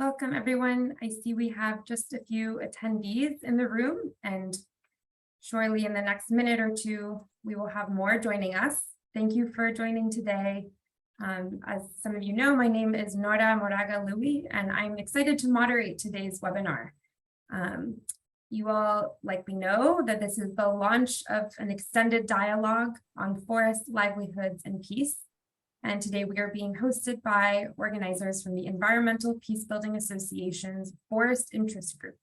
Welcome, everyone. I see we have just a few attendees in the room, and surely in the next minute or two, we will have more joining us. Thank you for joining today. As some of you know, my name is Nora Moraga Louie, and I'm excited to moderate today's webinar. You all likely know that this is the launch of an extended dialogue on forest, livelihoods, and peace. And today we are being hosted by organizers from the Environmental Peacebuilding Association's Forest Interest Group.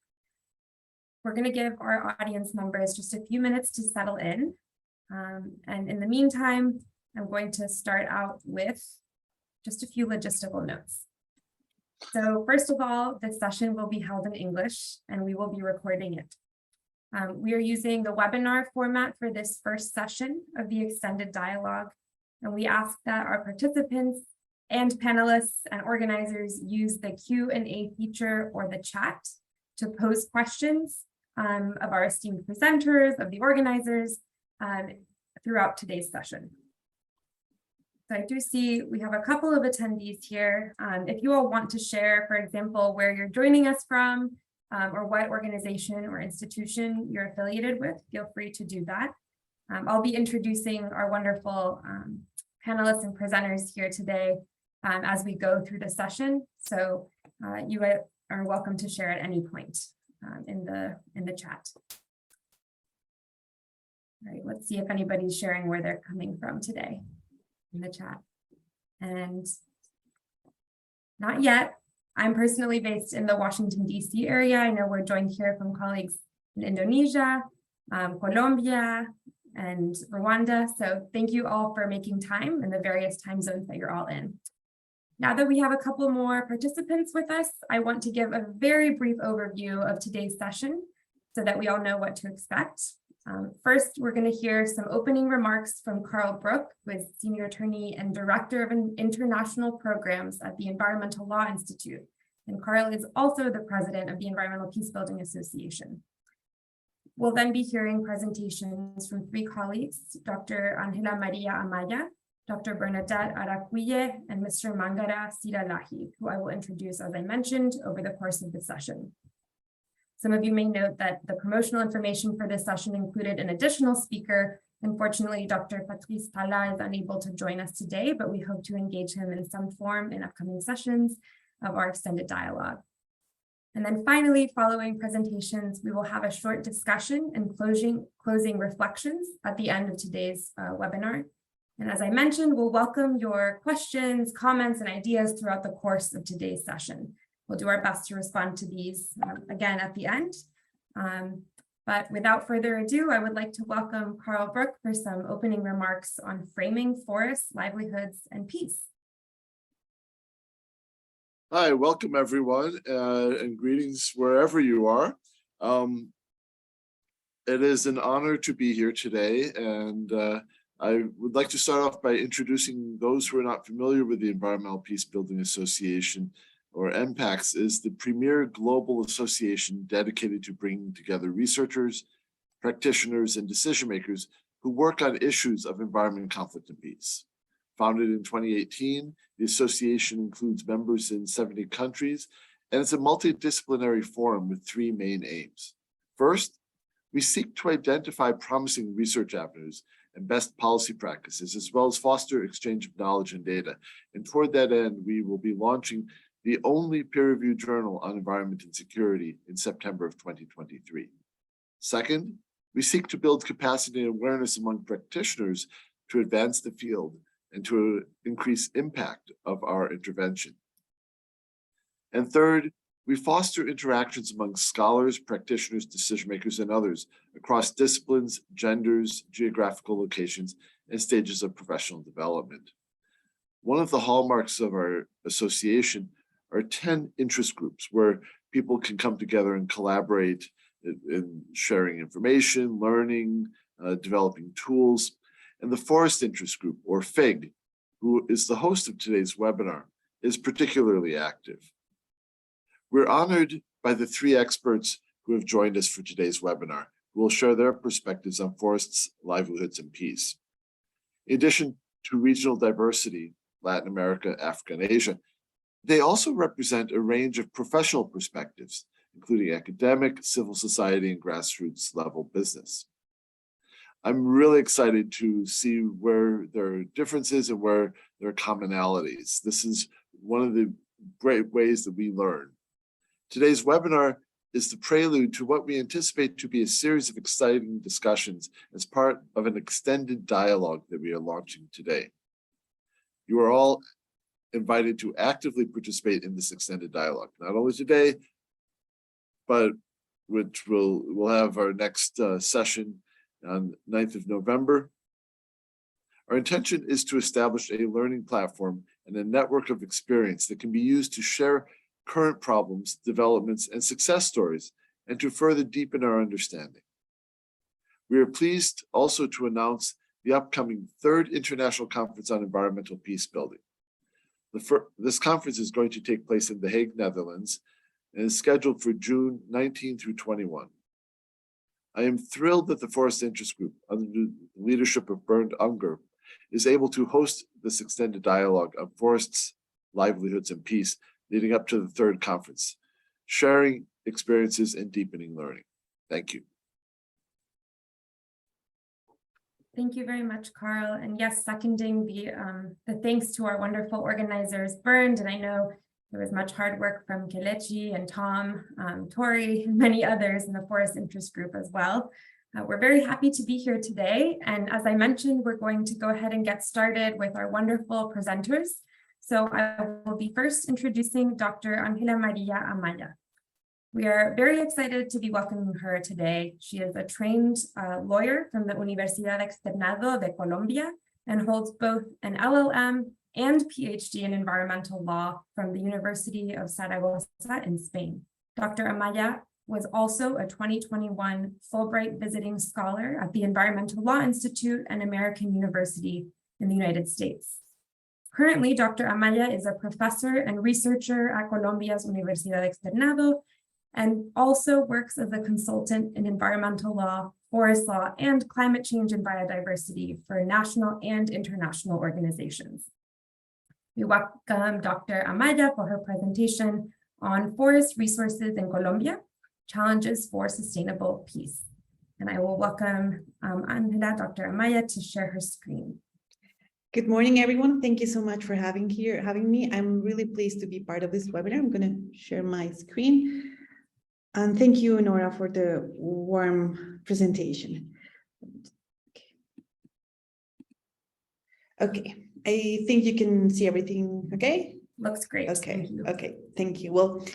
We're going to give our audience members just a few minutes to settle in. And in the meantime, I'm going to start out with just a few logistical notes. So first of all, this session will be held in English and we will be recording it. We are using the webinar format for this first session of the extended dialogue. And we ask that our participants and panelists and organizers use the Q&A feature or the chat to pose questions of our esteemed presenters, of the organizers, throughout today's session. So I do see we have a couple of attendees here. If you all want to share, for example, where you're joining us from, or what organization or institution you're affiliated with, feel free to do that. I'll be introducing our wonderful panelists and presenters here today as we go through the session. So you are welcome to share at any point in the chat. All right, let's see if anybody's sharing where they're coming from today in the chat. And not yet. I'm personally based in the Washington, D.C. area. I know we're joined here from colleagues in Indonesia, Colombia, and Rwanda. So thank you all for making time in the various time zones that you're all in. Now that we have a couple more participants with us, I want to give a very brief overview of today's session so that we all know what to expect. First, we're going to hear some opening remarks from Carl Brook, who is Senior Attorney and Director of International Programs at the Environmental Law Institute. And Carl is also the President of the Environmental Peacebuilding Association. We'll then be hearing presentations from three colleagues, Dr. Angela María Amaya, Dr. Bernadette Arakwiye, and Mr. Mangarah Silalahi, who I will introduce, as I mentioned, over the course of the session. Some of you may note that the promotional information for this session included an additional speaker. Unfortunately, Dr. Patrice Tala is unable to join us today, but we hope to engage him in some form in upcoming sessions of our extended dialogue. And then finally, following presentations, we will have a short discussion and closing reflections at the end of today's webinar. And as I mentioned, we'll welcome your questions, comments, and ideas throughout the course of today's session. We'll do our best to respond to these again at the end. But without further ado, I would like to welcome Carl Brook for some opening remarks on framing forests, livelihoods, and peace. Hi, welcome everyone, and greetings wherever you are. It is an honor to be here today, and I would like to start off by introducing those who are not familiar with the Environmental Peacebuilding Association, or ENPACS, is the premier global association dedicated to bringing together researchers, practitioners, and decision makers who work on issues of environment, conflict, and peace. Founded in 2018, the association includes members in 70 countries, and it's a multidisciplinary forum with three main aims. First, we seek to identify promising research avenues and best policy practices, as well as foster exchange of knowledge and data. And toward that end, we will be launching the only peer-reviewed journal on environment and security in September of 2023. Second, we seek to build capacity and awareness among practitioners to advance the field and to increase impact of our intervention. And third, we foster interactions among scholars, practitioners, decision makers, and others across disciplines, genders, geographical locations, and stages of professional development. One of the hallmarks of our association are 10 interest groups where people can come together and collaborate in sharing information, learning, developing tools. And the Forest Interest Group, or FIG, who is the host of today's webinar, is particularly active. We're honored by the three experts who have joined us for today's webinar, who will share their perspectives on forests, livelihoods, and peace. In addition to regional diversity, Latin America, Africa, and Asia, They also represent a range of professional perspectives, including academic, civil society, and grassroots level business. I'm really excited to see where there are differences and where there are commonalities. This is one of the great ways that we learn. Today's webinar is the prelude to what we anticipate to be a series of exciting discussions as part of an extended dialogue that we are launching today. You are all invited to actively participate in this extended dialogue, not only today, but which we'll have our next session on 9th of November. Our intention is to establish a learning platform and a network of experience that can be used to share current problems, developments, and success stories, and to further deepen our understanding. We are pleased also to announce the upcoming 3rd International Conference on Environmental Peace Building. This conference is going to take place in The Hague, Netherlands, and is scheduled for June 19 through 21. I am thrilled that the Forest Interest Group, under the leadership of Bernd Unger, is able to host this extended dialogue on forests, livelihoods, and peace leading up to the 3rd conference, sharing experiences and deepening learning. Thank you. Thank you very much, Carl. And yes, seconding the thanks to our wonderful organizers, Bernd, and I know there was much hard work from Kelechi and Tom, Tori, and many others in the Forest Interest Group as well. We're very happy to be here today. And as I mentioned, we're going to go ahead and get started with our wonderful presenters. So I will be first introducing Dr. Ángela María Amaya. We are very excited to be welcoming her today. She is a trained lawyer from the Universidad Externado de Colombia and holds both an LLM and PhD in environmental law from the University of Zaragoza in Spain. Dr. Amaya was also a 2021 Fulbright visiting scholar at the Environmental Law Institute and American University in the United States. Currently, Dr. Amaya is a professor and researcher at Colombia's Universidad Externado and also works as a consultant in environmental law, forest law, and climate change and biodiversity for national and international organizations. We welcome Dr. Amaya for her presentation on forest resources in Colombia, challenges for sustainable peace. And I will welcome Dr. Amaya to share her screen. Good morning, everyone. Thank you so much for having me. I'm really pleased to be part of this webinar. I'm going to share my screen. And thank you, Nora, for the warm presentation. Okay, I think you can see everything, okay? Looks great. Okay, thank you. Well,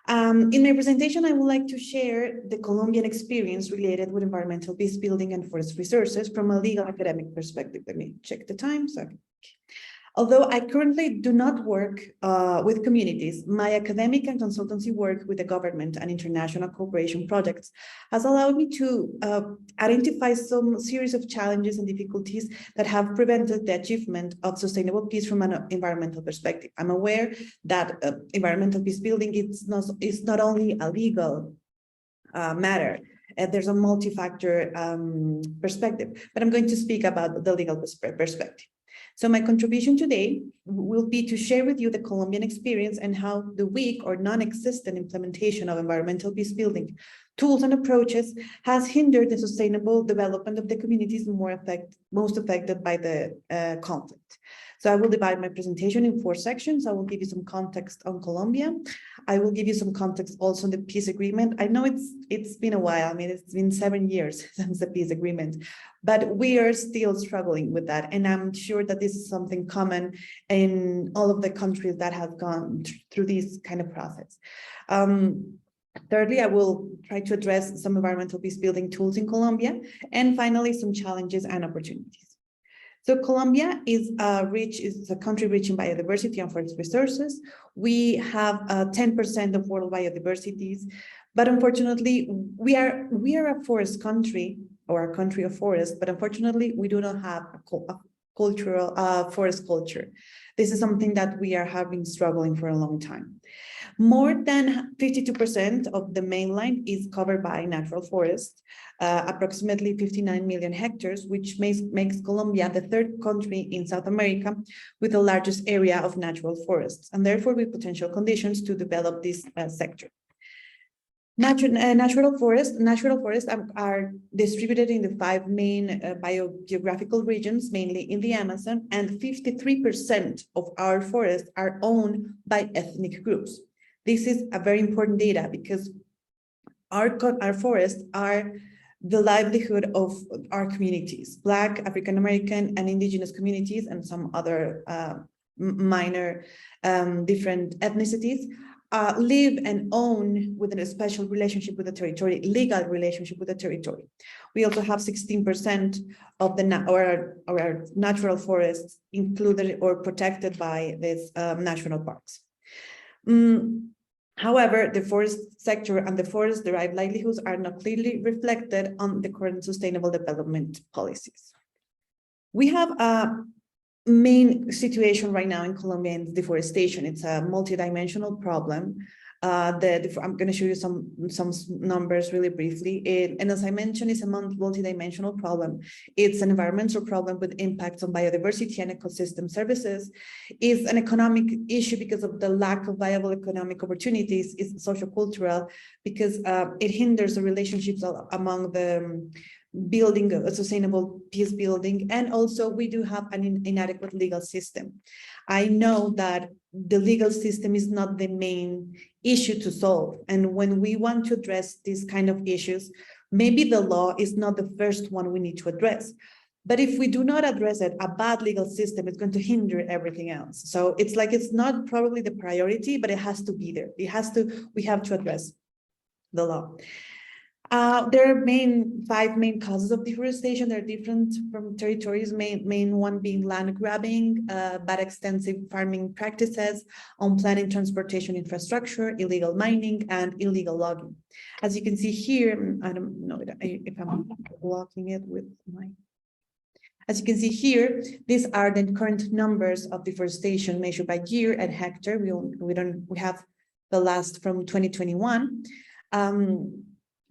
in my presentation, I would like to share the Colombian experience related with environmental peace building and forest resources from a legal academic perspective. Let me check the time. So, although I currently do not work with communities, my academic and consultancy work with the government and international cooperation projects has allowed me to identify some series of challenges and difficulties that have prevented the achievement of sustainable peace from an environmental perspective. I'm aware that environmental peace building is not only a legal matter. There's a multi-factor perspective, but I'm going to speak about the legal perspective. So my contribution today will be to share with you the Colombian experience and how the weak or non-existent implementation of environmental peace building tools and approaches has hindered the sustainable development of the communities most affected by the conflict. So I will divide my presentation in 4 sections. I will give you some context on Colombia. I will give you some context also on the peace agreement. I know it's been a while. I mean, it's been 7 years since the peace agreement, but we are still struggling with that. And I'm sure that this is something common in all of the countries that have gone through this kind of process. Thirdly, I will try to address some environmental peace building tools in Colombia, and finally, some challenges and opportunities. So Colombia is a country rich in biodiversity and forest resources. We have 10% of world biodiversity, but unfortunately, we are a forest country or a country of forests, but unfortunately, we do not have forest culture. This is something that we are having struggling for a long time. More than 52% of the mainland is covered by natural forests, approximately 59 million hectares, which makes Colombia the third country in South America with the largest area of natural forests, and therefore with potential conditions to develop this sector. Natural forests are distributed in the 5 main biogeographical regions, mainly in the Amazon, and 53% of our forests are owned by ethnic groups. This is a very important data because our forests are the livelihood of our communities, Black, African American, and indigenous communities, and some other minor different ethnicities. Live and own within a special relationship with the territory, legal relationship with the territory. We also have 16% of our natural forests included or protected by these national parks. However, the forest sector and the forest-derived livelihoods are not clearly reflected on the current sustainable development policies. We have a main situation right now in Colombian deforestation. It's a multidimensional problem. I'm going to show you some numbers really briefly. And as I mentioned, it's a multidimensional problem. It's an environmental problem with impacts on biodiversity and ecosystem services. It's an economic issue because of the lack of viable economic opportunities. It's social-cultural because it hinders the relationships among the building a sustainable peace building. And also we do have an inadequate legal system. I know that the legal system is not the main issue to solve. And when we want to address these kind of issues, maybe the law is not the first one we need to address. But if we do not address it, a bad legal system is going to hinder everything else. So it's like, it's not probably the priority, but it has to be there. We have to address the law. There are 5 main causes of deforestation. They're different from territories, main one being land grabbing, bad extensive farming practices, unplanned transportation infrastructure, illegal mining, and illegal logging. As you can see here, I don't know if I'm blocking it with my... As you can see here, these are the current numbers of deforestation measured by year and hectare. We have the last from 2021.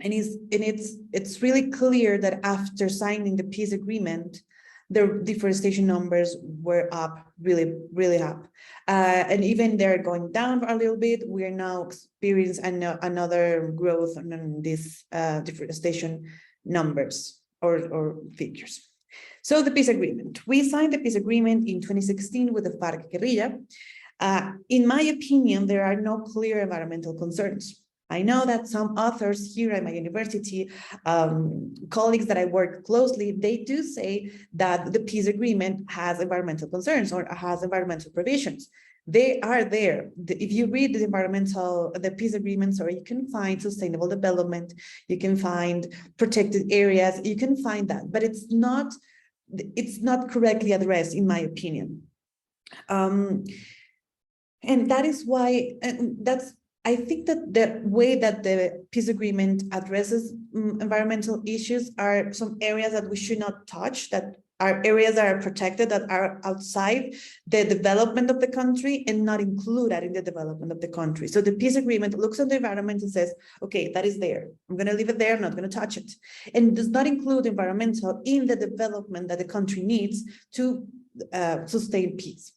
And it's really clear that after signing the peace agreement, the deforestation numbers were up, really up. And even they're going down a little bit. We are now experiencing another growth on these deforestation numbers or figures. So the peace agreement. We signed the peace agreement in 2016 with the FARC guerrilla. In my opinion, there are no clear environmental concerns. I know that some authors here at my university, colleagues that I work closely, they do say that the peace agreement has environmental concerns or has environmental provisions. They are there. If you read the peace agreements, or you can find sustainable development, you can find protected areas, you can find that, but it's not correctly addressed, in my opinion. And that is why, I think that the way that the peace agreement addresses environmental issues are some areas that we should not touch, that are areas that are protected, that are outside the development of the country and not included in the development of the country. So the peace agreement looks at the environment and says, okay, that is there. I'm going to leave it there. I'm not going to touch it. And does not include environmental in the development that the country needs to sustain peace.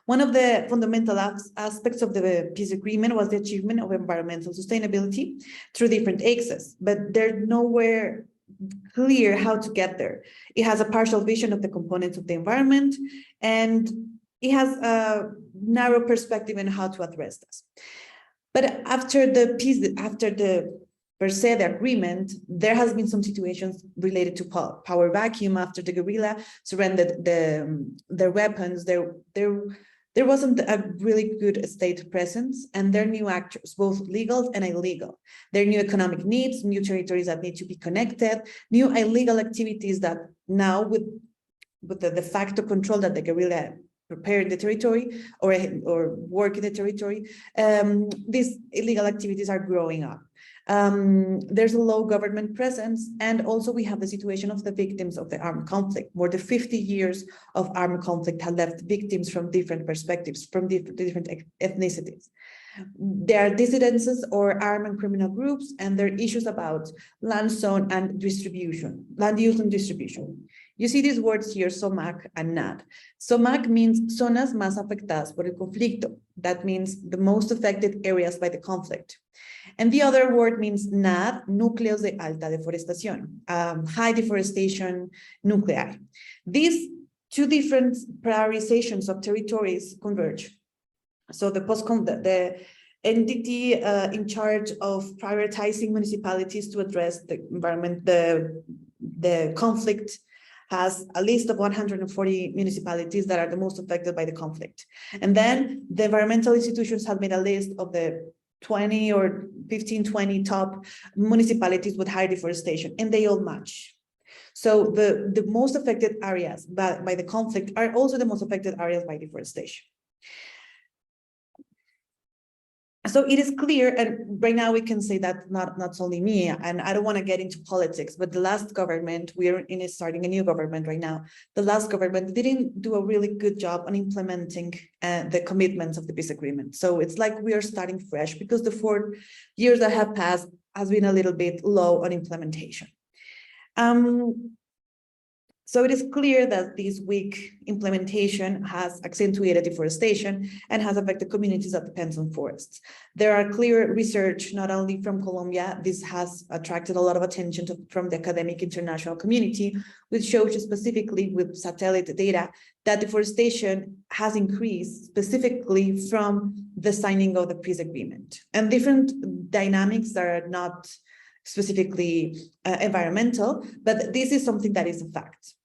One of the fundamental aspects of the peace agreement was the achievement of environmental sustainability through different axes, but there's nowhere clear how to get there. It has a partial vision of the components of the environment, and it has a narrow perspective on how to address this. But after the agreement, there has been some situations related to power vacuum. After the guerrilla surrendered their weapons, there wasn't a really good state presence, and there are new actors, both legal and illegal. There are new economic needs, new territories that need to be connected, new illegal activities that now with the de facto control that the guerrilla prepare in the territory or work in the territory, these illegal activities are growing up. There's a low government presence, and also we have the situation of the victims of the armed conflict. More than 50 years of armed conflict have left victims from different perspectives, from different ethnicities. There are dissidences or armed and criminal groups, and there are issues about land zone and distribution, land use and distribution. You see these words here, SOMAC and NAD. SOMAC means zonas más afectadas por el conflicto. That means the most affected areas by the conflict. And the other word means NAD, núcleos de alta deforestación, high deforestation nuclei. These two different prioritizations of territories converge. So the entity in charge of prioritizing municipalities to address the environment, the conflict, has a list of 140 municipalities that are the most affected by the conflict. And then the environmental institutions have made a list of the 20 or 15, 20 top municipalities with high deforestation, and they all match. So the most affected areas by the conflict are also the most affected areas by deforestation. So it is clear, and right now we can say that not only me, and I don't want to get into politics, but the last government, we're starting a new government right now. The last government didn't do a really good job on implementing the commitments of the peace agreement. So it's like we are starting fresh because the 4 years that have passed has been a little bit low on implementation. So it is clear that this weak implementation has accentuated deforestation and has affected communities that depend on forests. There are clear research, not only from Colombia, this has attracted a lot of attention from the academic international community, which shows specifically with satellite data that deforestation has increased specifically from the signing of the peace agreement. And different dynamics that are not specifically environmental, but this is something that is a fact.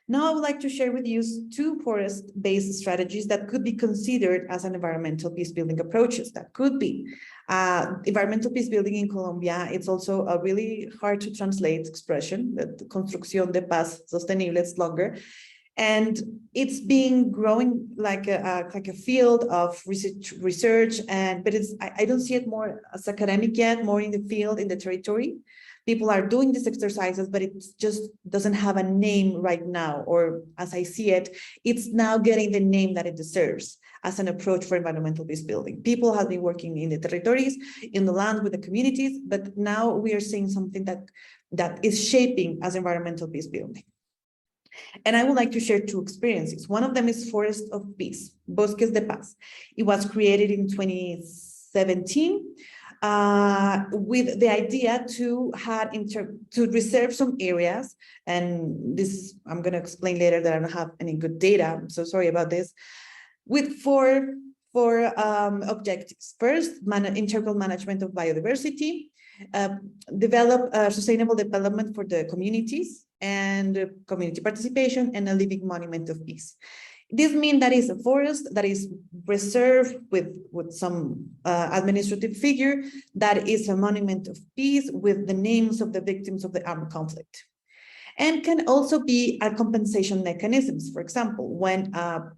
Now I would like to share with you 2 forest-based strategies that could be considered as an environmental peace-building approaches. That could be environmental peace-building in Colombia. It's also a really hard to translate expression, the construcción de paz sostenible, it's longer. And it's been growing like a field of research, but I don't see it more as academic yet, more in the field, in the territory. People are doing these exercises, but it just doesn't have a name right now, or as I see it, it's now getting the name that it deserves as an approach for environmental peace building. People have been working in the territories, in the land with the communities, but now we are seeing something that is shaping as environmental peace building. And I would like to share 2 experiences. One of them is Forest of Peace, Bosques de Paz. It was created in 2017 with the idea to reserve some areas. And this, I'm going to explain later that I don't have any good data. I'm so sorry about this. With four objectives. First, integral management of biodiversity, develop sustainable development for the communities, and community participation, and a living monument of peace. This means that is a forest that is reserved with some administrative figure that is a monument of peace with the names of the victims of the armed conflict. And can also be a compensation mechanisms. For example, when a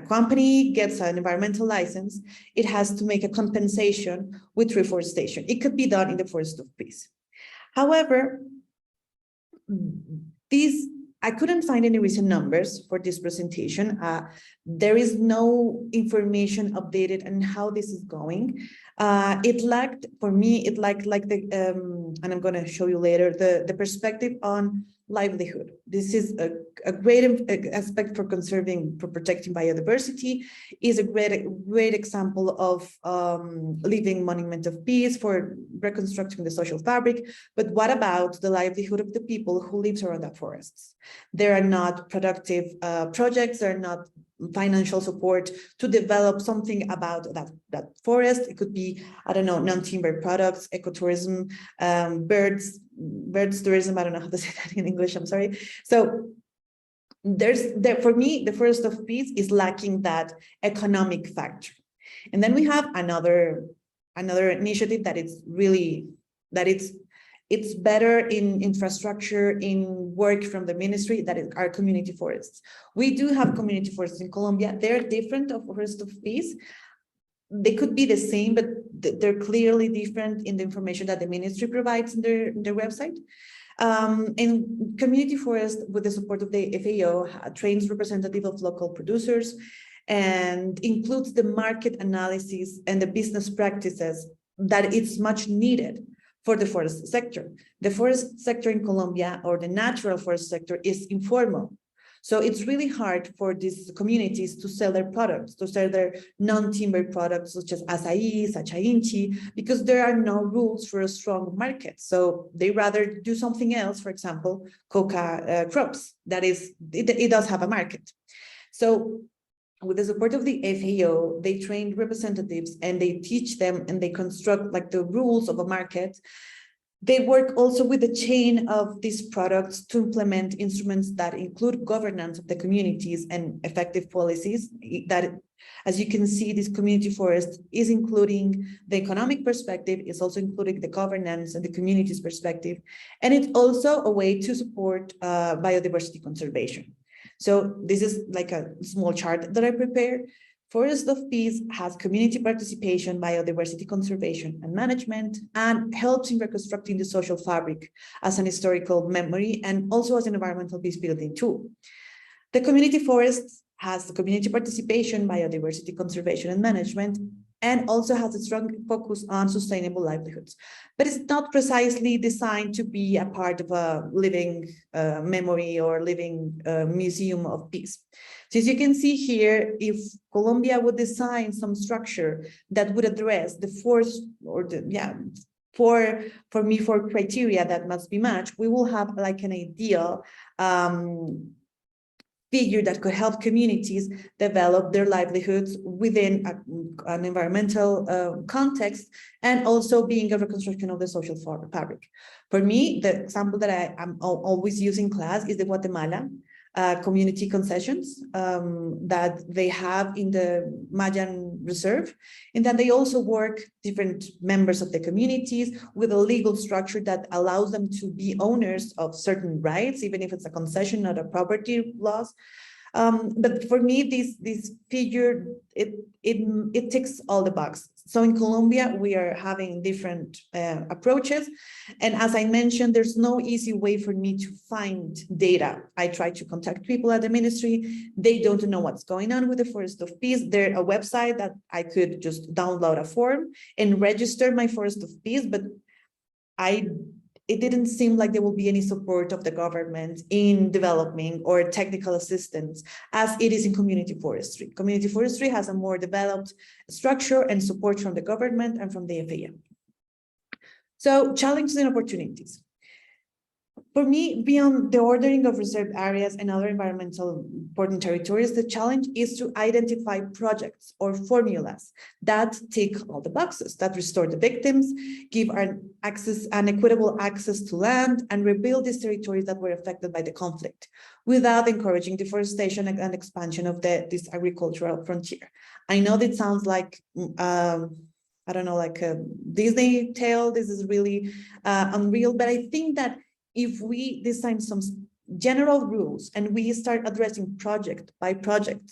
company gets an environmental license, it has to make a compensation with reforestation. It could be done in the Forest of Peace. However, I couldn't find any recent numbers for this presentation. There is no information updated on how this is going. It lacked, for me, it lacked like the, and I'm going to show you later, the perspective on livelihood. This is a great aspect for conserving, for protecting biodiversity, is a great example of living monument of peace for reconstructing the social fabric. But what about the livelihood of the people who live around the forests? There are not productive projects, there are not financial support to develop something about that forest. It could be, I don't know, non-timber products, ecotourism, birds tourism. I don't know how to say that in English, I'm sorry. So for me, the Forest of Peace is lacking that economic factor. And then we have another initiative that it's really, it's better in infrastructure, in work from the ministry, that is our community forests. We do have community forests in Colombia. They're different of Forest of Peace. they could be the same, but they're clearly different in the information that the ministry provides in their website. And community forest, with the support of the FAO, trains representatives of local producers and includes the market analysis and the business practices that it's much needed for the forest sector. The forest sector in Colombia, or the natural forest sector, is informal. So it's really hard for these communities to sell their products, to sell their non-timber products, such as acai, sachainchi, because there are no rules for a strong market. So they rather do something else, for example, coca crops. That is, it does have a market. So with the support of the FAO, they train representatives and they teach them and they construct like the rules of a market. They work also with the chain of these products to implement instruments that include governance of the communities and effective policies. That, as you can see, this community forest is including the economic perspective, is also including the governance and the community's perspective. And it's also a way to support biodiversity conservation. So this is like a small chart that I prepared. Forest of Peace has community participation, biodiversity conservation and management, and helps in reconstructing the social fabric as an historical memory and also as an environmental peace building tool. The community forest has the community participation, biodiversity conservation and management, and also has a strong focus on sustainable livelihoods. But it's not precisely designed to be a part of a living memory or living museum of peace. So as you can see here, if Colombia would design some structure that would address the four criteria that must be matched, we will have like an ideal figure that could help communities develop their livelihoods within an environmental context, and also being a reconstruction of the social fabric. For me, the example that I am always using in class is the Guatemala community concessions that they have in the Mayan Reserve, and that they also work different members of the communities with a legal structure that allows them to be owners of certain rights, even if it's a concession, not a property laws. But for me, this figure, it ticks all the boxes. So in Colombia, we are having different approaches. And as I mentioned, there's no easy way for me to find data. I try to contact people at the ministry. They don't know what's going on with the Forest of Peace. There's a website that I could just download a form and register my Forest of Peace, but it didn't seem like there will be any support of the government in developing or technical assistance as it is in community forestry. Community forestry has a more developed structure and support from the government and from the FAO. So challenges and opportunities. For me, beyond the ordering of reserve areas and other environmental important territories, the challenge is to identify projects or formulas that tick all the boxes, that restore the victims, give an equitable access to land, and rebuild these territories that were affected by the conflict, without encouraging deforestation and expansion of this agricultural frontier. I know that sounds like I don't know, like a Disney tale. This is really unreal, but I think that if we design some general rules and we start addressing project by project,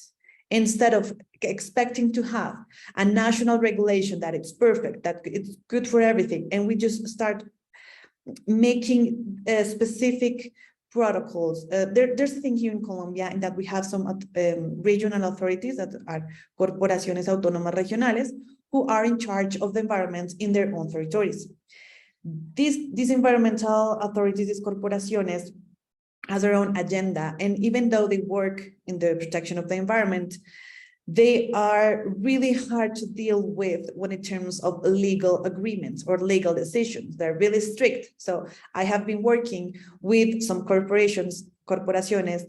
instead of expecting to have a national regulation that it's perfect, that it's good for everything, and we just start making specific protocols. There's a thing here in Colombia in that we have some regional authorities that are corporaciones autónomas regionales who are in charge of the environment in their own territories. These environmental authorities, these corporaciones, has their own agenda, and even though they work in the protection of the environment, they are really hard to deal with when in terms of legal agreements or legal decisions. They're really strict. So I have been working with some corporaciones,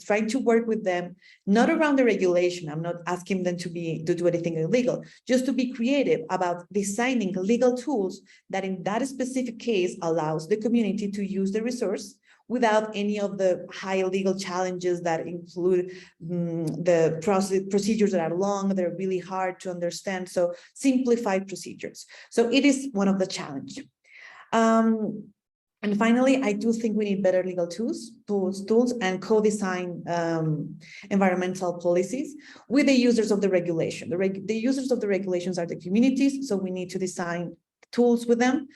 trying to work with them, not around the regulation. I'm not asking them to do anything illegal, just to be creative about designing legal tools that in that specific case allows the community to use the resource without any of the high legal challenges that include the procedures that are long, they're really hard to understand. So simplified procedures. So it is one of the challenges. And finally, I do think we need better legal tools and co-design environmental policies with the users of the regulation. The users of the regulations are the communities, so we need to design tools with them.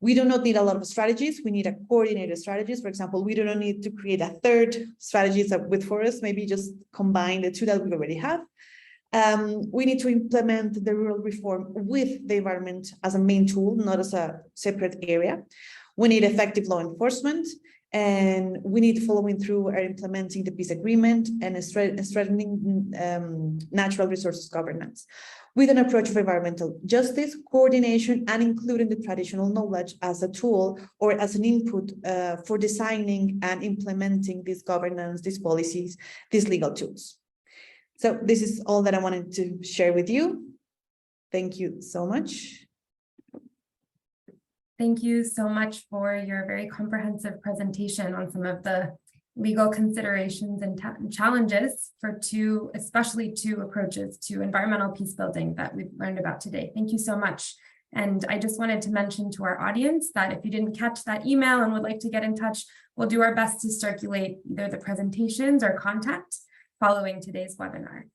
We do not need a lot of strategies. We need a coordinated strategies. For example, we do not need to create a third strategy with forests, maybe just combine the two that we already have. We need to implement the rural reform with the environment as a main tool, not as a separate area. We need effective law enforcement, and we need following through or implementing the peace agreement and strengthening natural resources governance with an approach of environmental justice, coordination, and including the traditional knowledge as a tool or as an input for designing and implementing this governance, these policies, these legal tools. So this is all that I wanted to share with you. Thank you so much. Thank you so much for your very comprehensive presentation on some of the legal considerations and challenges for especially two approaches to environmental peace building that we've learned about today. Thank you so much. And I just wanted to mention to our audience that if you didn't catch that email and would like to get in touch, we'll do our best to circulate either the presentations or contact following today's webinar.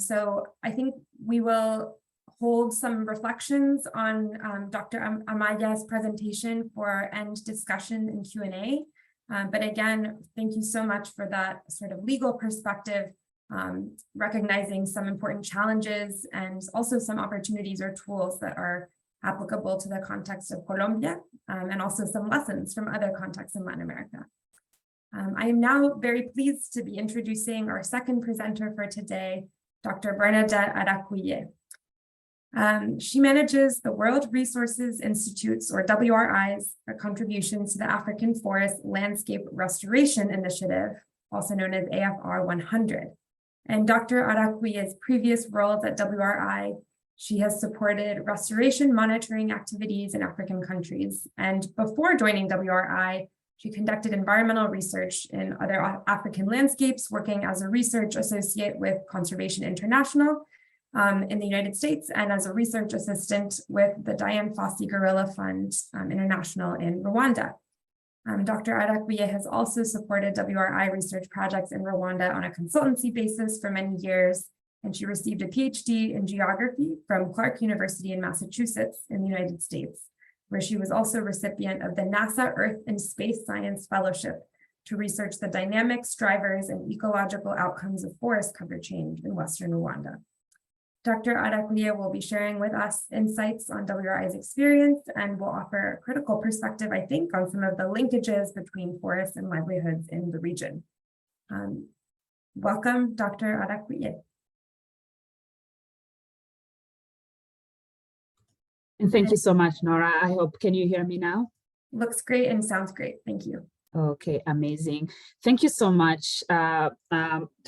So I think we will hold some reflections on Dr. Amaya's presentation for our end discussion and Q&A. But again, thank you so much for that sort of legal perspective, recognizing some important challenges and also some opportunities or tools that are applicable to the context of Colombia, and also some lessons from other contexts in Latin America. I am now very pleased to be introducing our second presenter for today, Dr. Bernadette Arakwiye. She manages the World Resources Institute's, or WRI's, contributions to the African Forest Landscape Restoration Initiative, also known as AFR 100. And Dr. Arakwiye's previous roles at WRI, she has supported restoration monitoring activities in African countries. And before joining WRI, she conducted environmental research in other African landscapes, working as a research associate with Conservation International in the United States, and as a research assistant with the Dian Fossey Gorilla Fund International in Rwanda. Dr. Arakwiye has also supported WRI research projects in Rwanda on a consultancy basis for many years, and she received a PhD in geography from Clark University in Massachusetts in the United States, where she was also recipient of the NASA Earth and Space Science Fellowship to research the dynamics, drivers, and ecological outcomes of forest cover change in Western Rwanda. Dr. Arakwiye will be sharing with us insights on WRI's experience and will offer a critical perspective, I think, on some of the linkages between forests and livelihoods in the region. Welcome, Dr. Arakwiye. And thank you so much, Nora. I hope, can you hear me now? Looks great and sounds great. Thank you. Okay, amazing. Thank you so much to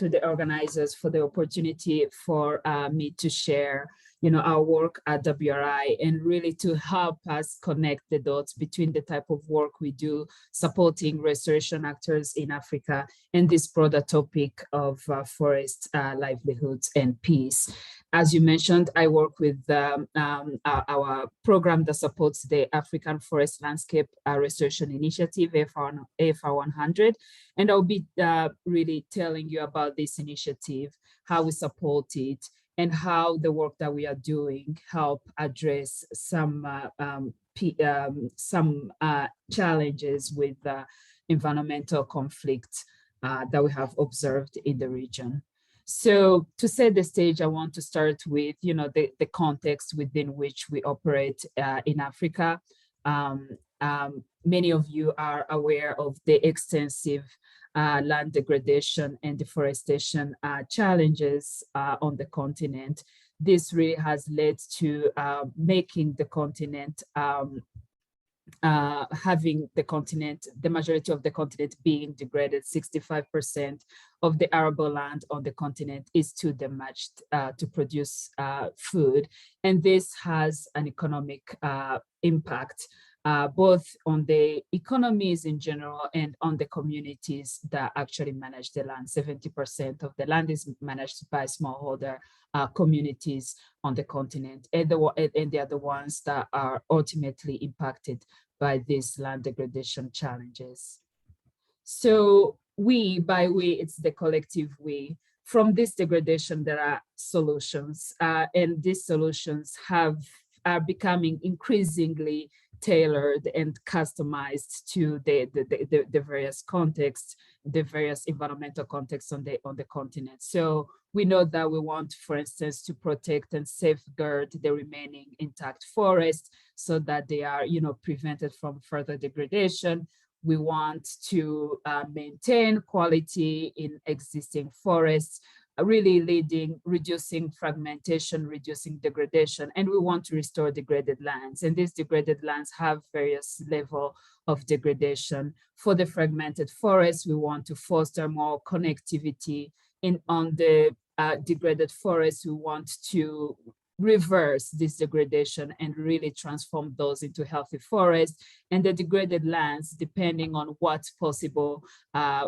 the organizers for the opportunity for me to share, our work at WRI and really to help us connect the dots between the type of work we do supporting restoration actors in Africa and this broader topic of forest livelihoods and peace. As you mentioned, I work with our program that supports the African Forest Landscape Restoration Initiative, AFR 100, and I'll be really telling you about this initiative, how we support it, and how the work that we are doing help address some challenges with environmental conflict that we have observed in the region. So to set the stage, I want to start with, the context within which we operate in Africa. Many of you are aware of the extensive land degradation and deforestation challenges on the continent. This really has led to making the continent having the majority of the continent being degraded. 65% of the arable land on the continent is too damaged to produce food. And this has an economic impact, both on the economies in general and on the communities that actually manage the land. 70% of the land is managed by smallholder communities on the continent, and they are the ones that are ultimately impacted by these land degradation challenges. So we, by we, it's the collective we. From this degradation, there are solutions, and these solutions are becoming increasingly tailored and customized to the various contexts, the various environmental contexts on the continent. So we know that we want, for instance, to protect and safeguard the remaining intact forests so that they are, prevented from further degradation. We want to maintain quality in existing forests, really reducing fragmentation, reducing degradation, and we want to restore degraded lands. And these degraded lands have various levels of degradation. For the fragmented forests, we want to foster more connectivity on the degraded forests. We want to reverse this degradation and really transform those into healthy forests. And the degraded lands, depending on what's possible,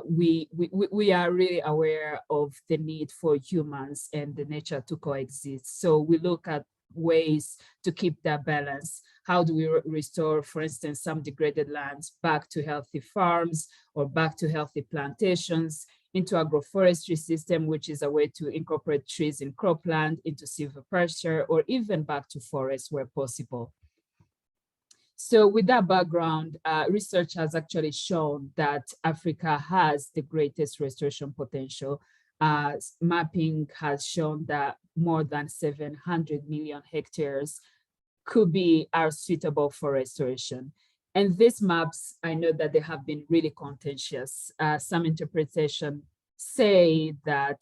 we are really aware of the need for humans and the nature to coexist. So we look at ways to keep that balance. How do we restore, for instance, some degraded lands back to healthy farms or back to healthy plantations, into agroforestry system, which is a way to incorporate trees in cropland, into silviculture, or even back to forests where possible. So with that background, research has actually shown that Africa has the greatest restoration potential. Mapping has shown that more than 700 million hectares are suitable for restoration. And these maps, I know that they have been really contentious. Some interpretation say that,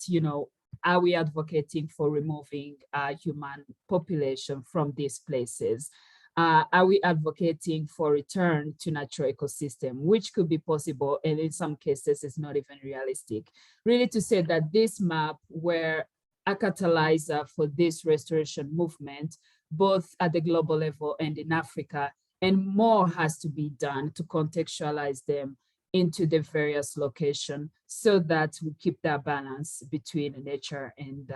are we advocating for removing human population from these places? Are we advocating for return to natural ecosystem, which could be possible, and in some cases is not even realistic? Really to say that this map were a catalyzer for this restoration movement, both at the global level and in Africa, and more has to be done to contextualize them into the various locations so that we keep that balance between nature and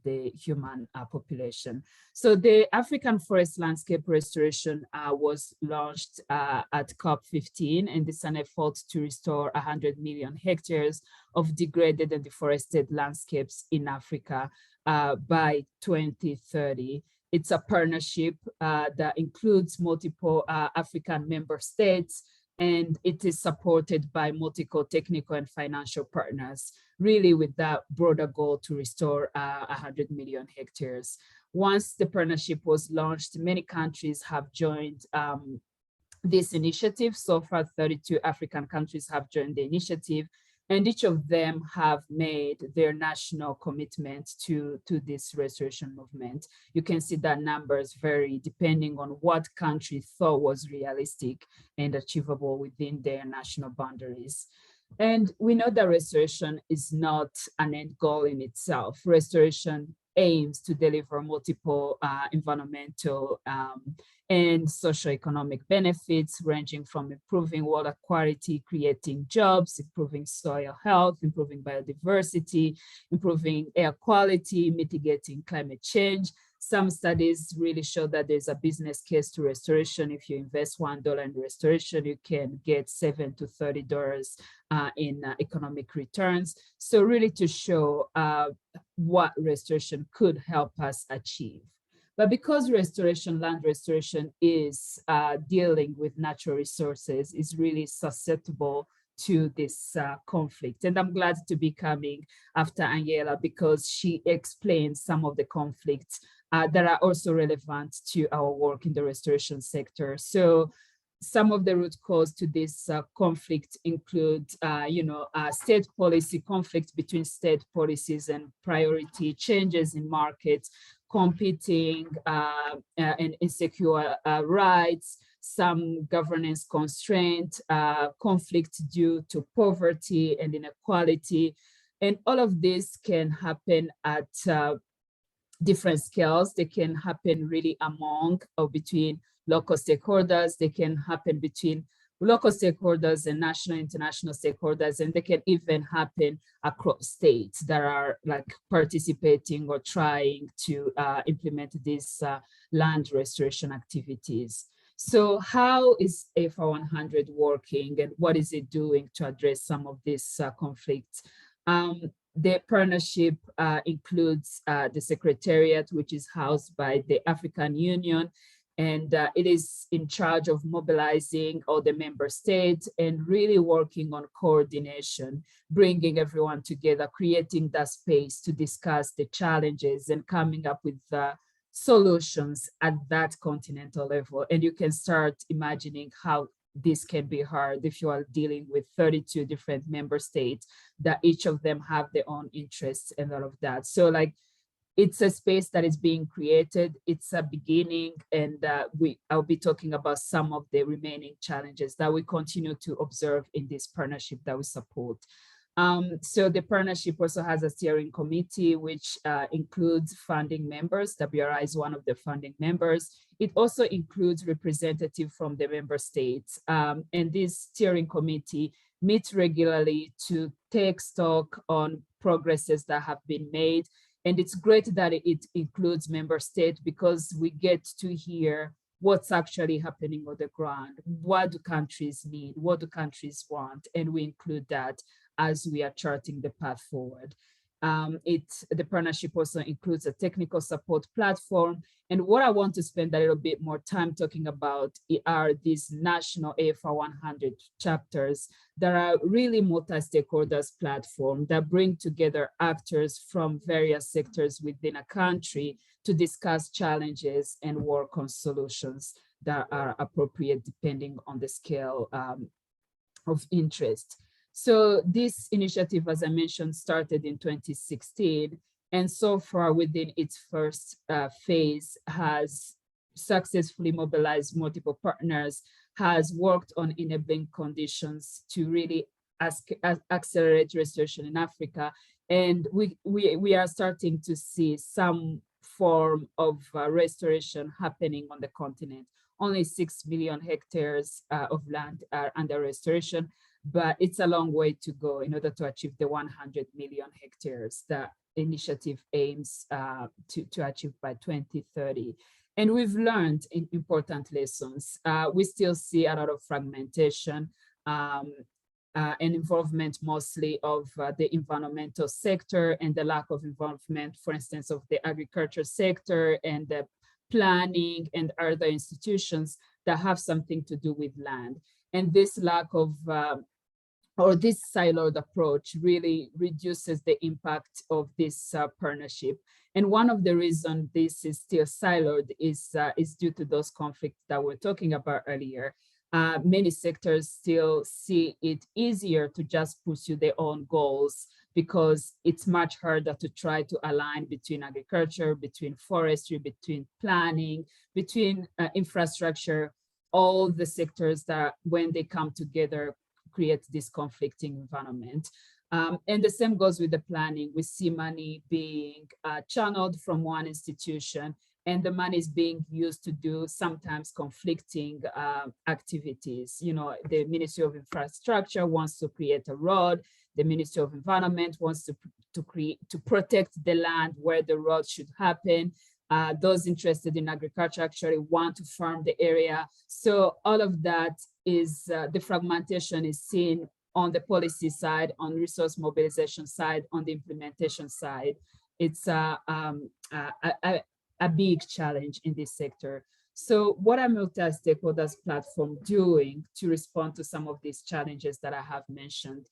the human population. So the African Forest Landscape Restoration was launched at COP15, and it's an effort to restore 100 million hectares of degraded and deforested landscapes in Africa by 2030. It's a partnership that includes multiple African member states, and it is supported by multiple technical and financial partners, really with that broader goal to restore 100 million hectares. Once the partnership was launched, many countries have joined this initiative. So far, 32 African countries have joined the initiative, and each of them have made their national commitment to this restoration movement. You can see that numbers vary depending on what country thought was realistic and achievable within their national boundaries. And we know that restoration is not an end goal in itself. Restoration aims to deliver multiple environmental and socioeconomic benefits, ranging from improving water quality, creating jobs, improving soil health, improving biodiversity, improving air quality, mitigating climate change. Some studies really show that there's a business case to restoration. If you invest $1 in restoration, you can get $7 to $30 in economic returns. So really to show what restoration could help us achieve. But because land restoration is dealing with natural resources, is really susceptible to this conflict. And I'm glad to be coming after Angela because she explains some of the conflicts that are also relevant to our work in the restoration sector. So some of the root cause to this conflict include, state policy, conflict between state policies and priority, changes in markets, competing and insecure rights, some governance constraint, conflict due to poverty and inequality. And all of this can happen at different scales. They can happen really among or between local stakeholders. They can happen between local stakeholders and national, international stakeholders, and they can even happen across states that are like participating or trying to implement these land restoration activities. So how is AFR 100 working and what is it doing to address some of these conflicts? The partnership includes the Secretariat, which is housed by the African Union, and it is in charge of mobilizing all the member states and really working on coordination, bringing everyone together, creating that space to discuss the challenges and coming up with solutions at that continental level. And you can start imagining how this can be hard if you are dealing with 32 different member states that each of them have their own interests and all of that. So like, it's a space that is being created. It's a beginning, and I'll be talking about some of the remaining challenges that we continue to observe in this partnership that we support. So the partnership also has a steering committee, which includes funding members. WRI is one of the funding members. It also includes representatives from the member states. And this steering committee meets regularly to take stock on progresses that have been made. And it's great that it includes member states because we get to hear what's actually happening on the ground. What do countries need? What do countries want? And we include that as we are charting the path forward. The partnership also includes a technical support platform. And what I want to spend a little bit more time talking about are these national AFR 100 chapters that are really multi-stakeholders platform that bring together actors from various sectors within a country to discuss challenges and work on solutions that are appropriate depending on the scale of interest. So this initiative, as I mentioned, started in 2016, and so far within its first phase has successfully mobilized multiple partners, has worked on enabling conditions to really accelerate restoration in Africa. And we are starting to see some form of restoration happening on the continent. Only 6 million hectares of land are under restoration, but it's a long way to go in order to achieve the 100 million hectares that initiative aims to achieve by 2030. And we've learned important lessons. We still see a lot of fragmentation and involvement mostly of the environmental sector and the lack of involvement, for instance, of the agriculture sector and the planning and other institutions that have something to do with land. And this lack of, or this siloed approach really reduces the impact of this partnership. And one of the reasons this is still siloed is due to those conflicts that we're talking about earlier. Many sectors still see it easier to just pursue their own goals because it's much harder to try to align between agriculture, between forestry, between planning, between infrastructure, all the sectors that when they come together create this conflicting environment. And the same goes with the planning. We see money being channeled from one institution and the money is being used to do sometimes conflicting activities. You know, the Ministry of Infrastructure wants to create a road. The Ministry of Environment wants to protect the land where the road should happen. Those interested in agriculture actually want to farm the area. So all of that is, the fragmentation is seen on the policy side, on resource mobilization side, on the implementation side. It's a big challenge in this sector. So what are multi-stakeholders platform doing to respond to some of these challenges that I have mentioned?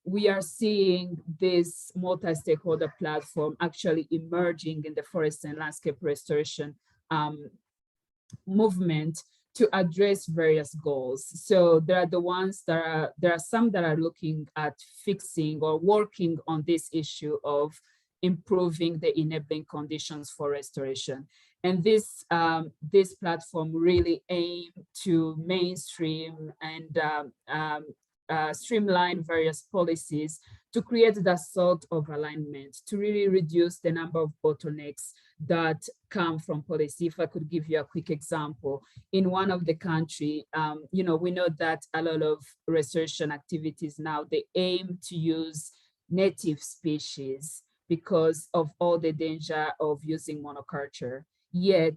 We are seeing this multi-stakeholder platform actually emerging in the forest and landscape restoration movement to address various goals. So there are the ones that are, there are some that are looking at fixing or working on this issue of improving the enabling conditions for restoration. And this, this platform really aims to mainstream and streamline various policies to create that sort of alignment, to really reduce the number of bottlenecks that come from policy. If I could give you a quick example, in one of the country, you know, we know that a lot of restoration activities now, they aim to use native species because of all the danger of using monoculture. Yet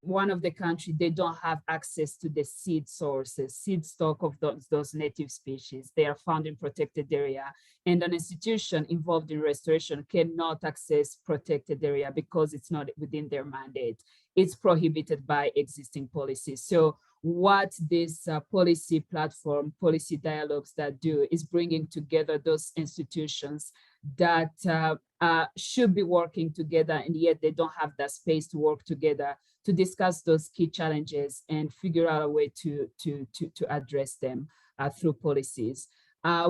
one of the country, they don't have access to the seed sources, seed stock of those native species. They are found in protected area, and an institution involved in restoration cannot access protected area because it's not within their mandate. It's prohibited by existing policies. So what this policy platform, policy dialogues that do is bringing together those institutions that should be working together, and yet they don't have that space to work together to discuss those key challenges and figure out a way to address them through policies.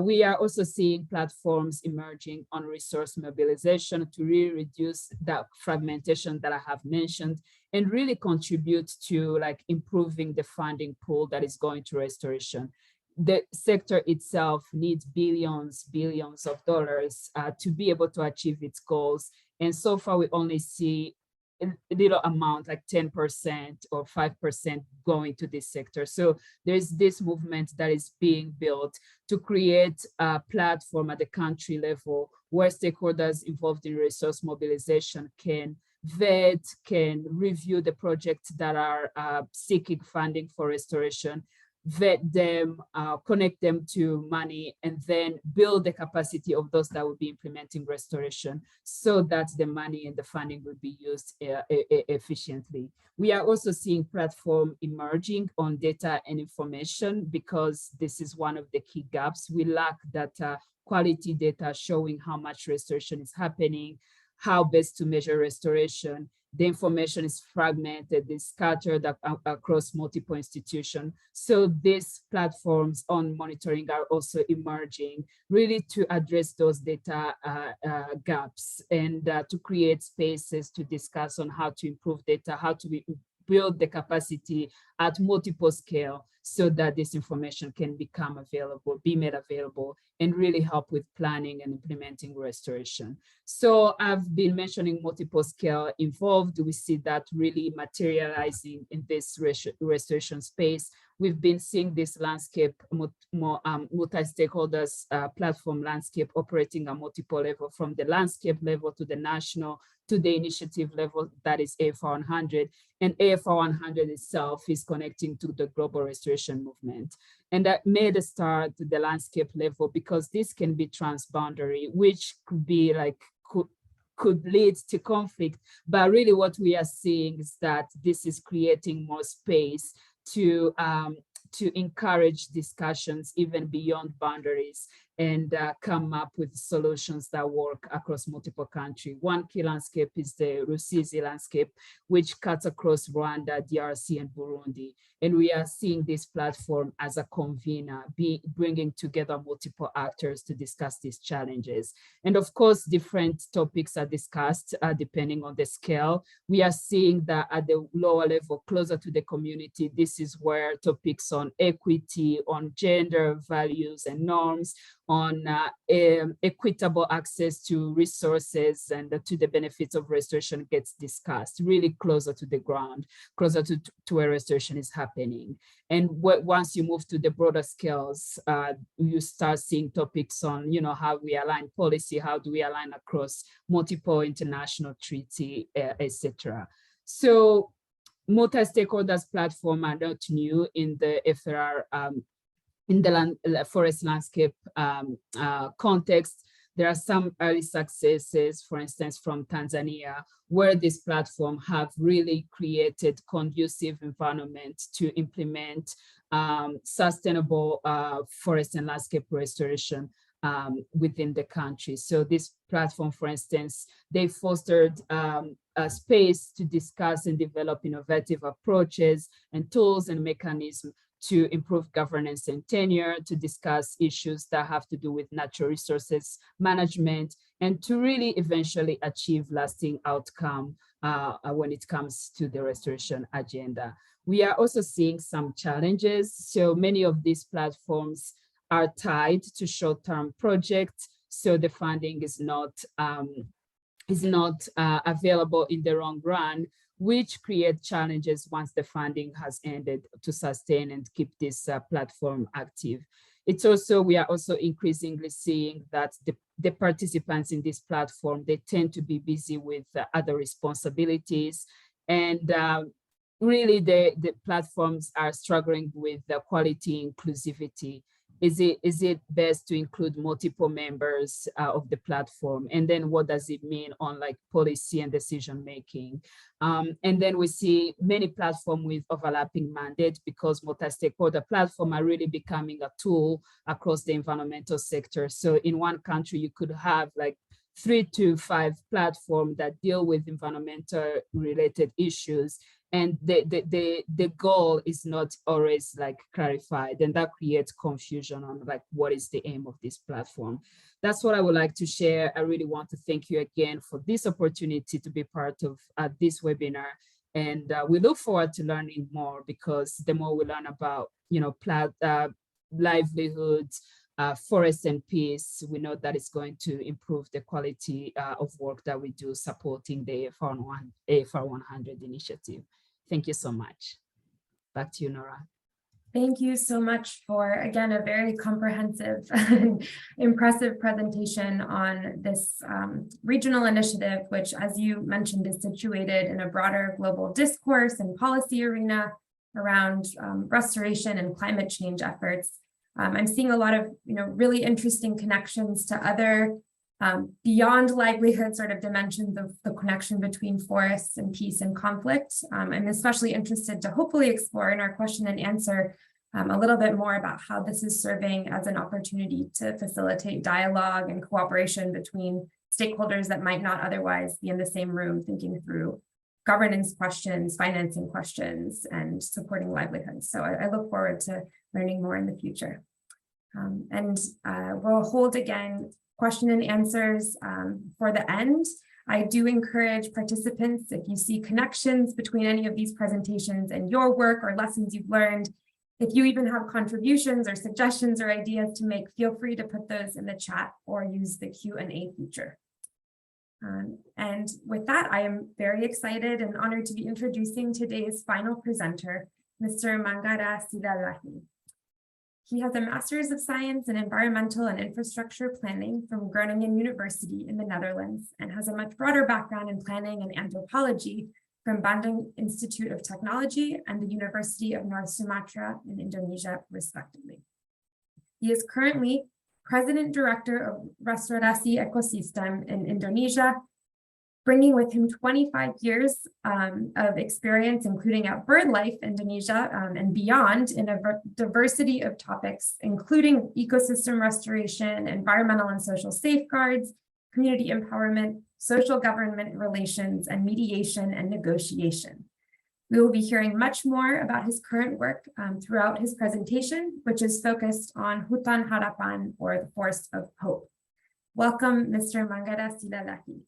We are also seeing platforms emerging on resource mobilization to really reduce that fragmentation that I have mentioned and really contribute to like improving the funding pool that is going to restoration. The sector itself needs billions of dollars to be able to achieve its goals. And so far we only see a little amount, like 10% or 5% going to this sector. So there's this movement that is being built to create a platform at the country level where stakeholders involved in resource mobilization can vet, can review the projects that are seeking funding for restoration, vet them, connect them to money, and then build the capacity of those that will be implementing restoration so that the money and the funding will be used efficiently. We are also seeing platform emerging on data and information because this is one of the key gaps. We lack data, quality data showing how much restoration is happening, how best to measure restoration. The information is fragmented, it's scattered across multiple institutions. So these platforms on monitoring are also emerging, really to address those data gaps and to create spaces to discuss on how to improve data, how to build the capacity at multiple scale so that this information can become available, be made available, and really help with planning and implementing restoration. So I've been mentioning multiple scale involved. We see that really materializing in this restoration space. We've been seeing this landscape, multi-stakeholders platform landscape operating at multiple level, from the landscape level to the national, to the initiative level, that is AFR 100. And AFR 100 itself is connecting to the global restoration movement. And that made a start to the landscape level because this can be transboundary, which could be like, could lead to conflict. But really what we are seeing is that this is creating more space to encourage discussions even beyond boundaries and come up with solutions that work across multiple countries. One key landscape is the Rusizi landscape, which cuts across Rwanda, DRC, and Burundi. And we are seeing this platform as a convener, bringing together multiple actors to discuss these challenges. And of course, different topics are discussed depending on the scale. We are seeing that at the lower level, closer to the community, this is where topics on equity, on gender values and norms, on equitable access to resources and to the benefits of restoration gets discussed, really closer to the ground, closer to where restoration is happening. And once you move to the broader scales, you start seeing topics on, how we align policy, how do we align across multiple international treaty, etc. So multi-stakeholders platform are not new in the FRR in the forest landscape context. There are some early successes, for instance, from Tanzania, where this platform have really created conducive environment to implement sustainable forest and landscape restoration within the country. So this platform, for instance, they fostered a space to discuss and develop innovative approaches and tools and mechanisms to improve governance and tenure, to discuss issues that have to do with natural resources management, and to really eventually achieve lasting outcome when it comes to the restoration agenda. We are also seeing some challenges. So many of these platforms are tied to short-term projects, so the funding is not available in the long run, which create challenges once the funding has ended to sustain and keep this platform active. It's also, we are also increasingly seeing that the participants in this platform, they tend to be busy with other responsibilities. And really the platforms are struggling with the quality inclusivity. Is it best to include multiple members of the platform? And then what does it mean on like policy and decision making? And then we see many platforms with overlapping mandates because multi-stakeholder platforms are really becoming a tool across the environmental sector. So in one country, you could have like 3 to 5 platforms that deal with environmental related issues. And the goal is not always like clarified, and that creates confusion on like what is the aim of this platform. That's what I would like to share. I really want to thank you again for this opportunity to be part of this webinar, and we look forward to learning more, because the more we learn about livelihoods, forest and peace, we know that it's going to improve the quality of work that we do supporting the AFR 100 initiative. Thank you so much. Back to you, Nora. Thank you so much for, again, a very comprehensive and impressive presentation on this regional initiative, which, as you mentioned, is situated in a broader global discourse and policy arena around restoration and climate change efforts. I'm seeing a lot of, really interesting connections to other beyond livelihood sort of dimensions of the connection between forests and peace and conflict. I'm especially interested to hopefully explore in our question and answer a little bit more about how this is serving as an opportunity to facilitate dialogue and cooperation between stakeholders that might not otherwise be in the same room thinking through governance questions, financing questions, and supporting livelihoods. So I look forward to learning more in the future. We'll hold again question and answers for the end. I do encourage participants, if you see connections between any of these presentations and your work or lessons you've learned, if you even have contributions or suggestions or ideas to make, feel free to put those in the chat or use the Q&A feature. And with that, I am very excited and honored to be introducing today's final presenter, Mr. Mangarah Silalahi. He has a Master's of Science in Environmental and Infrastructure Planning from Groningen University in the Netherlands, and has a much broader background in planning and anthropology from Bandung Institute of Technology and the University of North Sumatra in Indonesia, respectively. He is currently President Director of Restorasi Ecosystem in Indonesia, bringing with him 25 years of experience, including at BirdLife Indonesia and beyond, in a diversity of topics, including ecosystem restoration, environmental and social safeguards, community empowerment, social government relations, and mediation and negotiation. We will be hearing much more about his current work throughout his presentation, which is focused on Hutan Harapan, or the Forest of Hope. Welcome, Mr. Mangarah Silalahi.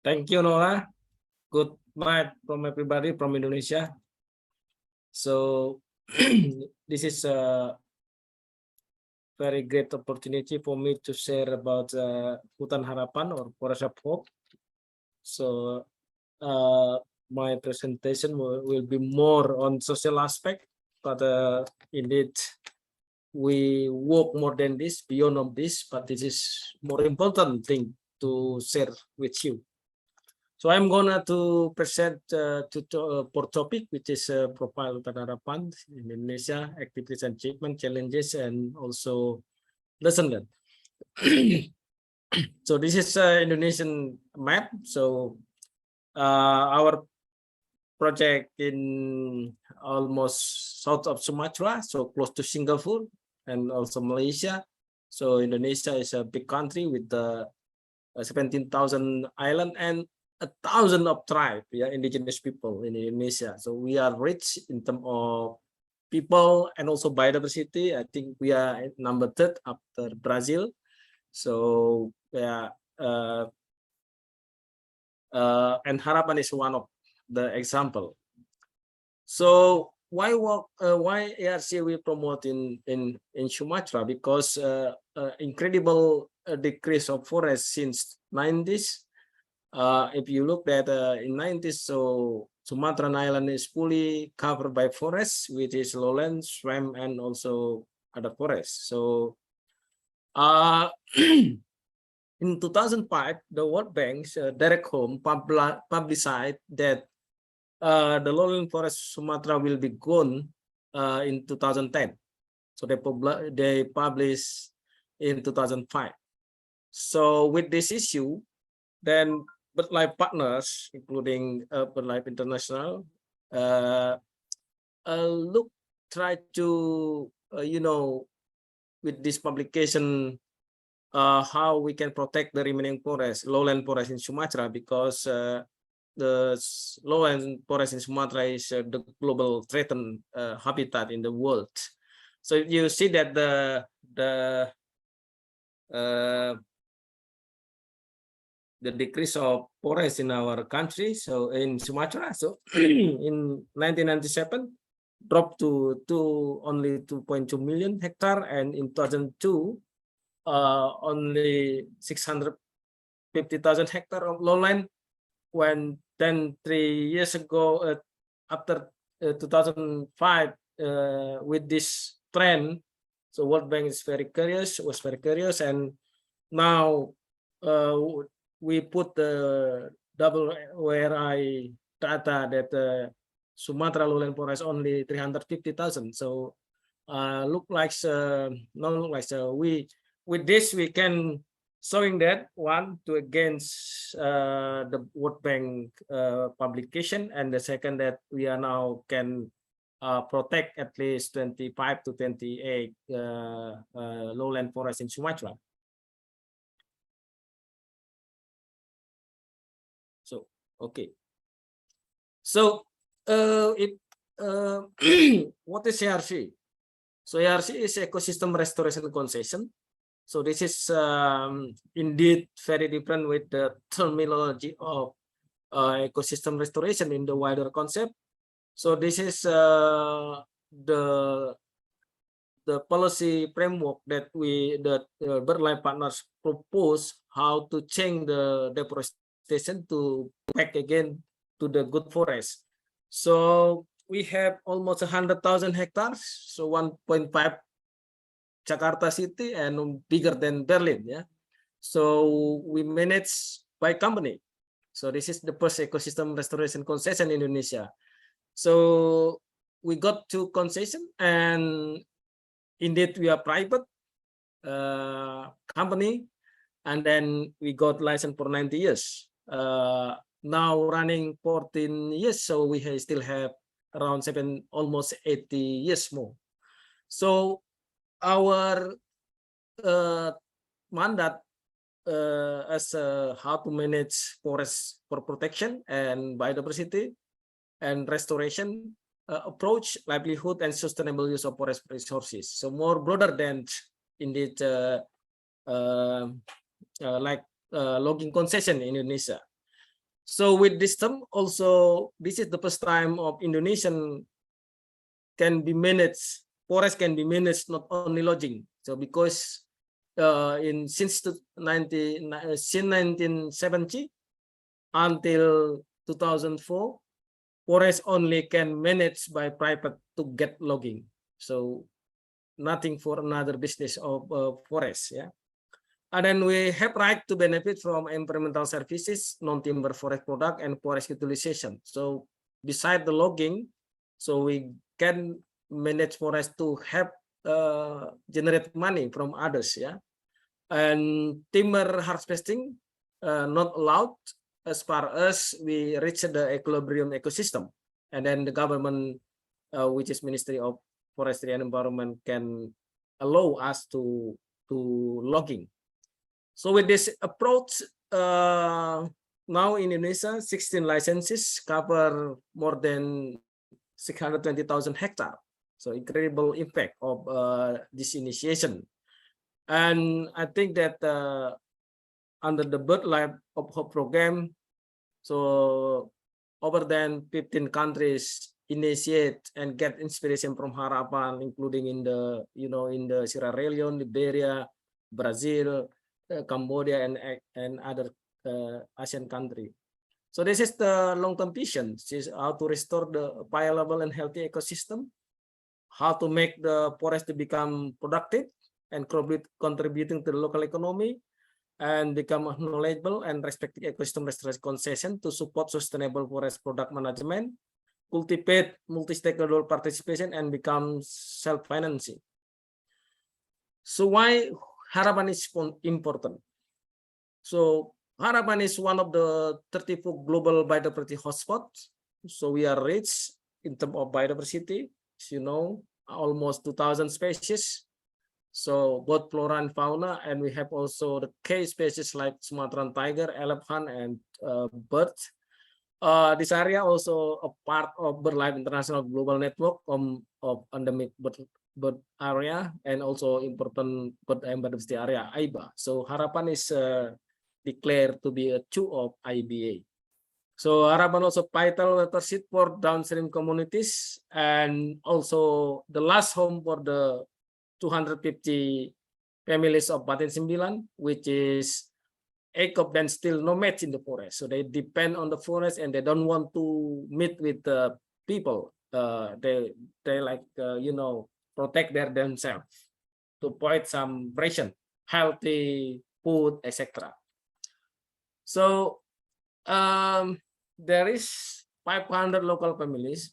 Thank you, Nora. Good night from everybody from Indonesia. So this is a very great opportunity for me to share about Hutan Harapan, or Forest of Hope. So my presentation will be more on social aspect, but indeed we work more than this, beyond of this, but this is more important thing to share with you. So I'm gonna to present for topic, which is profile Hutan Harapan in Indonesia, activities and achievement, challenges, and also lesson learned. So this is Indonesian map. So our project in almost south of Sumatra, so close to Singapore and also Malaysia. So Indonesia is a big country with 17,000 islands and 1,000 of tribes, indigenous people in Indonesia. So we are rich in terms of people and also biodiversity. I think we are number 3rd after Brazil. So and Harapan is one of the example. So why ARC we promote in Sumatra? Because incredible decrease of forest since 90s. If you look at in 90s, so Sumatran island is fully covered by forests, which is lowland, swamp, and also other forests. So in 2005, the World Bank's Direct Home publicized that the lowland forest Sumatra will be gone in 2010. So they published in 2005. So with this issue, then BirdLife partners, including BirdLife International, try to with this publication, how we can protect the remaining forest, lowland forest in Sumatra, because the lowland forest in Sumatra is the global threatened habitat in the world. So you see that the decrease of forest in our country, so in Sumatra, so in 1997 dropped to only 2.2 million hectare, and in 2002 only 650,000 hectare of lowland. When then 3 years ago, after 2005, with this trend, so World Bank was very curious, and now we put the WRI data that Sumatra lowland forest only 350,000. So look like we with this we can showing that one to against the World Bank publication, and the second that we are now can protect at least 25 to 28 lowland forests in Sumatra. So okay. So what is ARC? So ARC is ecosystem restoration concession. So this is indeed very different with the terminology of ecosystem restoration in the wider concept. So this is the policy framework that BirdLife partners propose, how to change the deforestation to back again to the good forest. So we have almost 100,000 hectares, so 1.5 Jakarta city and bigger than Berlin. Yeah, so we manage by company. So this is the first ecosystem restoration concession in Indonesia. So we got 2 concession, and indeed we are private company, and then we got license for 90 years. Now running 14 years, so we still have around almost 80 years more. So our mandate as how to manage forest for protection and biodiversity and restoration approach, livelihood and sustainable use of forest resources. So more broader than indeed like logging concession in Indonesia. So with this term also, this is the first time of Indonesian can be managed, forest can be managed, not only logging. So because since 1970 until 2004, forest only can manage by private to get logging. So nothing for another business of forest. Yeah. And then we have right to benefit from environmental services, non-timber forest product, and forest utilization. So beside the logging, so we can manage forest to have generate money from others. Yeah, and timber harvesting not allowed as far as we reach the equilibrium ecosystem, and then the government, which is Ministry of Forestry and Environment, can allow us to logging. So with this approach, now in Indonesia, 16 licenses cover more than 620,000 hectares. So incredible impact of this initiation. And I think that under the BirdLife of Hope program, so over than 15 countries initiate and get inspiration from Harapam, including in the in the Sierra Leone, Liberia, Brazil, Cambodia, and other Asian country. So this is the long-term vision. This is how to restore the viable and healthy ecosystem, how to make the forest to become productive and contributing to the local economy, and become knowledgeable and respecting ecosystem restoration concession to support sustainable forest product management cultivate multi-stakeholder participation and become self-financing. So why Harapam is important? So Harapam is one of the 34 global biodiversity hotspots. So we are rich in terms of biodiversity, as you know, almost 2,000 species. So both flora and fauna, and we have also the key species like Sumatran tiger, elephant, and birds. This area also a part of BirdLife International Global Network of endemic bird area and also important bird and biodiversity area (IBA). So Harapam is declared to be a 2 of IBA. So Harapam also vital watershed for downstream communities and also the last home for the 250 families of Batin Sembilan, which is 8 of them still nomads in the forest. So they depend on the forest and they don't want to meet with the people. They like, protect themselves to provide some ration, healthy food, etc. So there is 500 local families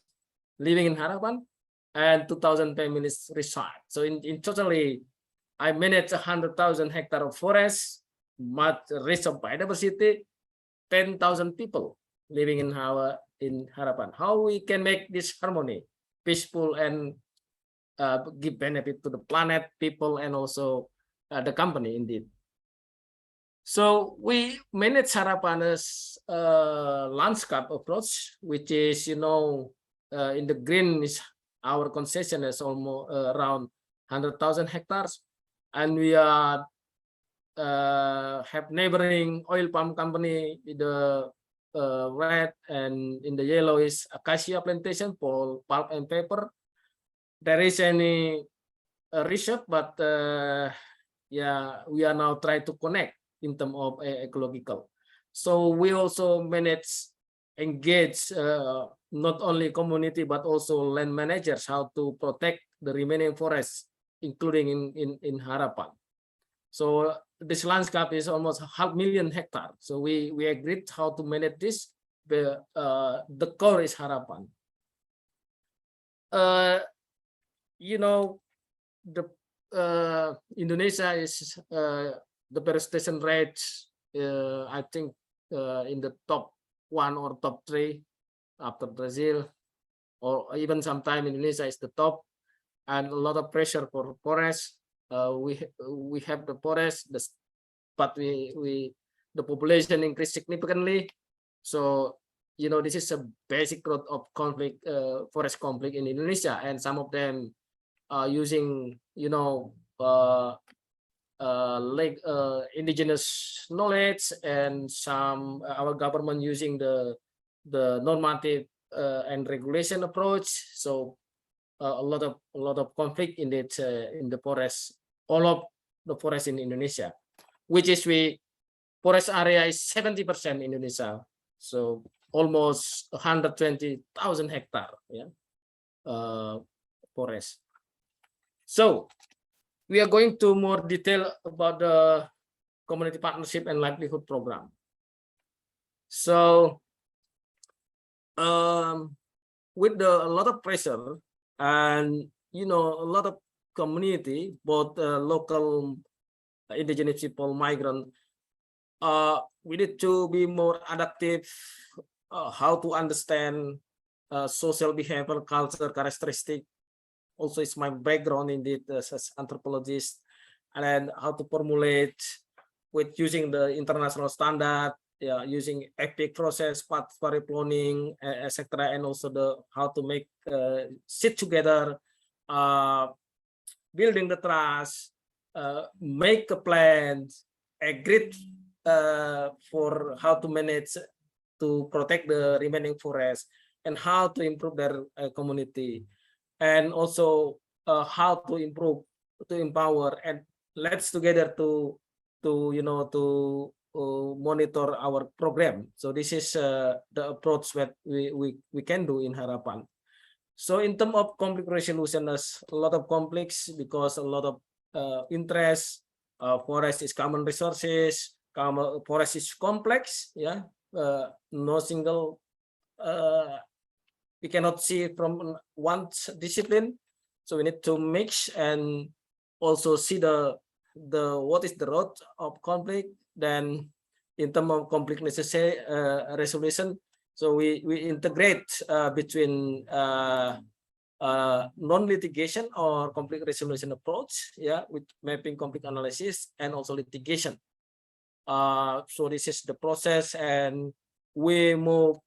living in Harapam and 2,000 families reside. So in totally, I manage 100,000 hectares of forest, much rich of biodiversity, 10,000 people living in Harapam. How we can make this harmony peaceful and give benefit to the planet, people, and also the company indeed. So we manage Harapam as landscape approach, which is, in the green is our concession is almost around 100,000 hectares, and we are have neighboring oil palm company in the red, and in the yellow is acacia plantation for pulp and paper. There is any reserve, but yeah, we are now trying to connect in terms of ecological. So we also engage not only community but also land managers how to protect the remaining forests, including in Harapam. So this landscape is almost 500,000 hectares. So we agreed how to manage this. The core is Harapam. Indonesia is the deforestation rate, I think in the top 1 or top 3 after Brazil, or even sometime Indonesia is the top, and a lot of pressure for forest. We have the forest, but the population increased significantly. So this is a basic root of conflict, forest conflict in Indonesia, and some of them are using indigenous knowledge, and some our government using the normative and regulation approach. So a lot of conflict in the forest, all of the forest in Indonesia, which is forest area is 70% Indonesia, so almost 120,000 hectares, forest. So we are going to more detail about the community partnership and livelihood program. So with a lot of pressure and a lot of community, both local indigenous people, migrant, we need to be more adaptive, how to understand social behavior, culture, characteristic. Also, it's my background indeed as anthropologist, and then how to formulate with using the international standard, using epic process, pathway planning, etc., and also how to make sit together, building the trust, make a plan, agree for how to manage to protect the remaining forest, and how to improve their community, and also how to empower, and let's together to monitor our program. So this is the approach that we can do in Harapam. So in terms of conflict resolution, there's a lot of conflicts because a lot of interest. Forest is common resources. Forest is complex. No single we cannot see from one discipline. So we need to mix and also see the what is the root of conflict. Then in terms of conflict resolution, so we integrate between non-litigation or conflict resolution approach, yeah, with mapping conflict analysis and also litigation. So this is the process, and we move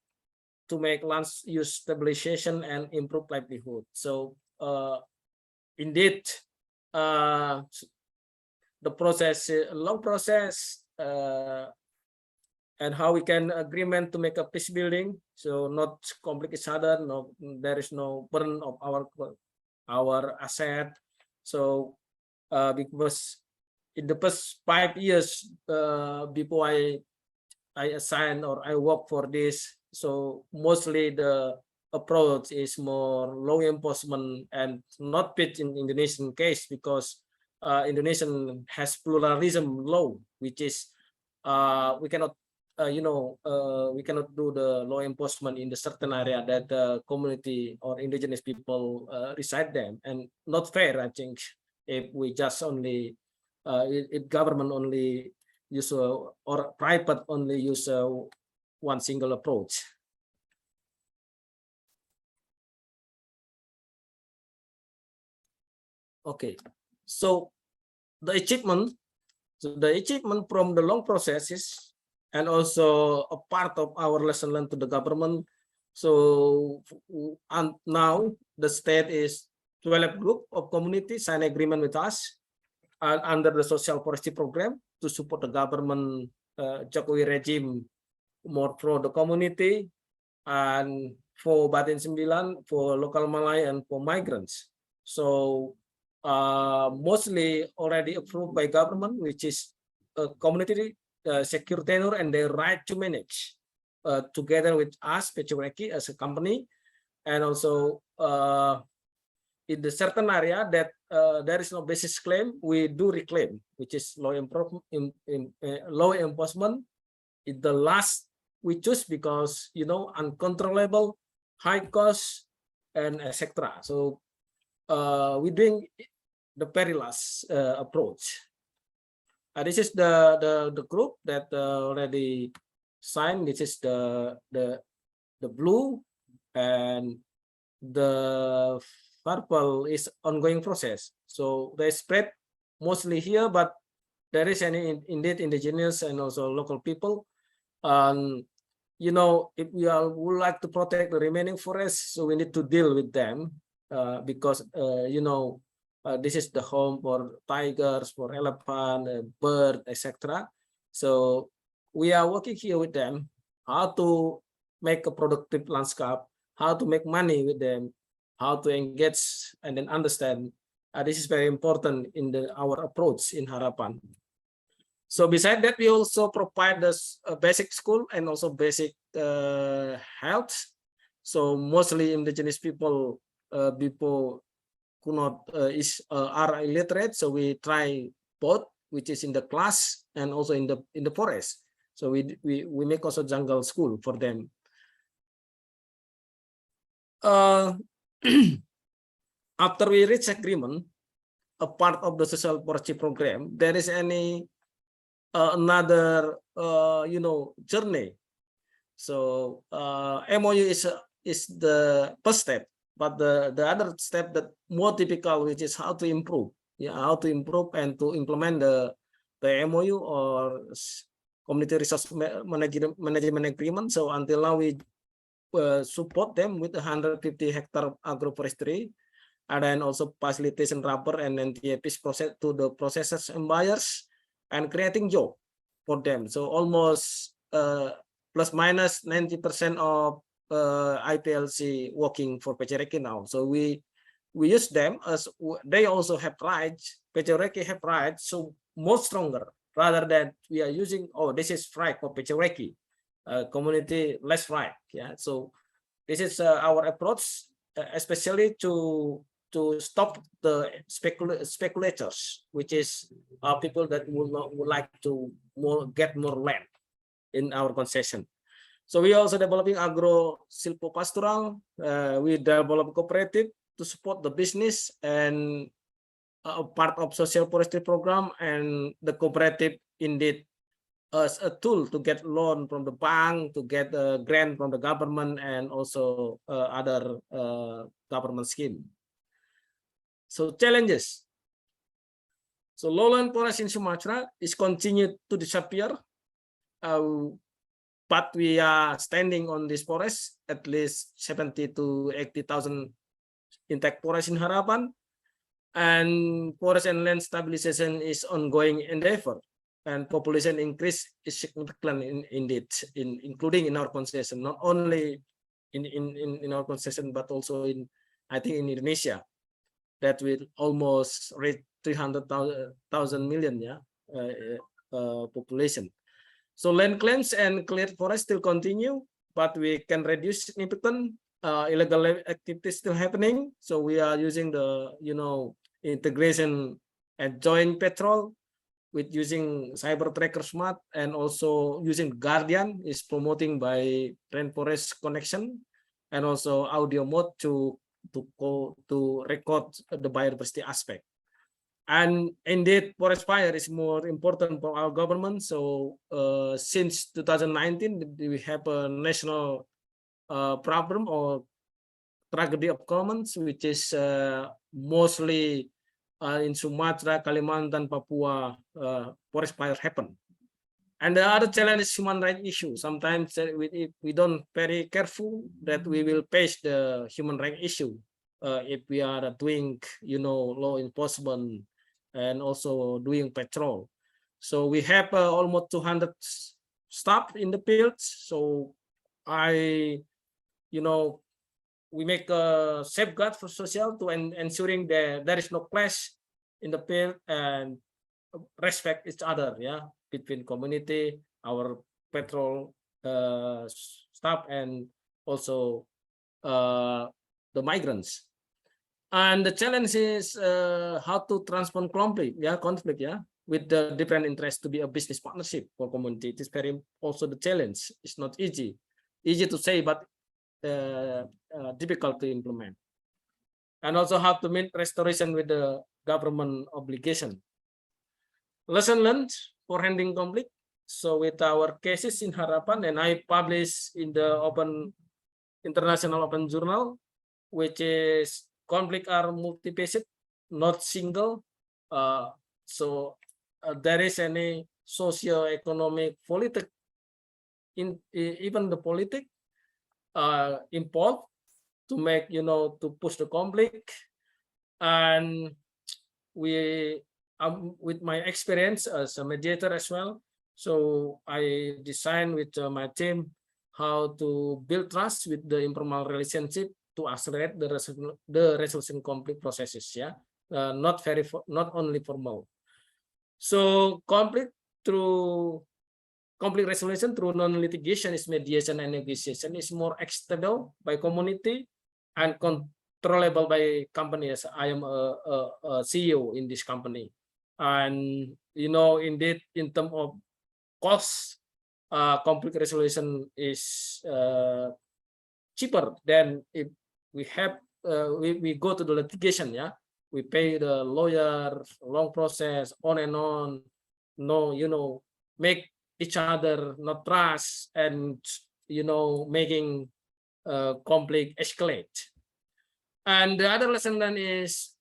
to make land use stabilization and improve livelihood. So indeed, the process, long process, and how we can agreement to make a peace building. So not conflict each other. No, there is no burden of our asset. So because in the past 5 years before I assign or I work for this, so mostly the approach is more law enforcement and not fit in Indonesian case, because Indonesian has pluralism law, which is we cannot we cannot do the law enforcement in the certain area that the community or indigenous people reside there, and not fair, I think, if we just only if government only use or private only use one single approach. Okay, so the achievement from the long processes and also a part of our lesson learned to the government. So and now the state is 12 group of community sign agreement with us under the social forestry program to support the government Jokowi regime more for the community, and for Batin 9 for local Malay and for migrants. So mostly already approved by government, which is a community secure tenure and their right to manage together with us, Reki, as a company, and also in the certain area that there is no basis claim, we do reclaim, which is law enforcement. Is the last we choose because uncontrollable, high cost, and etc. So we're doing the very last approach. This is the group that already signed. This is the blue, and the purple is ongoing process. So they spread mostly here, but there is indeed indigenous and also local people. If we would like to protect the remaining forests, so we need to deal with them because this is the home for tigers, for elephant, bird, etc. So we are working here with them how to make a productive landscape, how to make money with them, how to engage and then understand. This is very important in our approach in Harapam. So beside that, we also provide this basic school and also basic health. So mostly indigenous people are illiterate. So we try both, which is in the class and also in the forest. So we make also jungle school for them. After we reach agreement, a part of the social forestry program, there is another journey. So MOU is the first step, but the other step that more typical, which is how to improve, how to improve and to implement the MOU or community resource management agreement. So until now we support them with 150 hectare agroforestry, and then also facilitation rubber and NTAPs process to the processors and buyers, and creating job for them. So almost plus minus 90% of IPLC working for Reki now. So we use them as they also have rights. Reki have rights, so more stronger rather than we are using, oh, this is right for Reki, community less right. Yeah. So this is our approach, especially to stop the speculators, which is people that would like to get more land in our concession. So we also developing agro silvopastoral. We develop cooperative to support the business and a part of social forestry program, and the cooperative indeed as a tool to get loan from the bank, to get a grant from the government, and also other government scheme. So challenges. So lowland forest in Sumatra is continued to disappear, but we are standing on this forest, at least 70 to 80,000 intact forest in Harapam, and forest and land stabilization is ongoing endeavor, and population increase is significant indeed, including in our concession, not only in our concession, but also in, I think, in Indonesia, that will almost reach 300,000 million population. So land claims and cleared forest still continue, but we can reduce significant illegal activities still happening. So we are using the integration and joint patrol with using cyber tracker smart, and also using Guardian is promoting by rainforest connection, and also audio mode to record the biodiversity aspect. And indeed, forest fire is more important for our government. So since 2019, we have a national problem or tragedy of commons, which is mostly in Sumatra, Kalimantan, Papua, forest fire happen. And the other challenge is human rights issue. Sometimes if we don't very careful, that we will face the human rights issue if we are doing law enforcement and also doing patrol. So we have almost 200 staff in the fields. So we make a safeguard for social to ensuring that there is no clash in the field and respect each other, between community, our patrol staff, and also the migrants. And the challenge is how to transform conflict, with the different interests to be a business partnership for community. It is very also the challenge. It's not easy to say, but difficult to implement. And also how to meet restoration with the government obligation. Lesson learned for handling conflict. So with our cases in Harapam, and I publish in the International Open Journal, which is conflict are multifaceted, not single. So there is any socio-economic, political, even the politics involved to make to push the conflict. And we with my experience as a mediator as well, so I designed with my team how to build trust with the informal relationship to accelerate the resolution conflict processes, not only formal. So conflict resolution through non-litigation is mediation and negotiation is more acceptable by community and controllable by companies. I am a CEO in this company, and indeed in terms of cost, conflict resolution is cheaper than if we have we go to the litigation. We pay the lawyer, long process, on and on. No, make each other not trust, and making conflict escalate. And the other lesson then is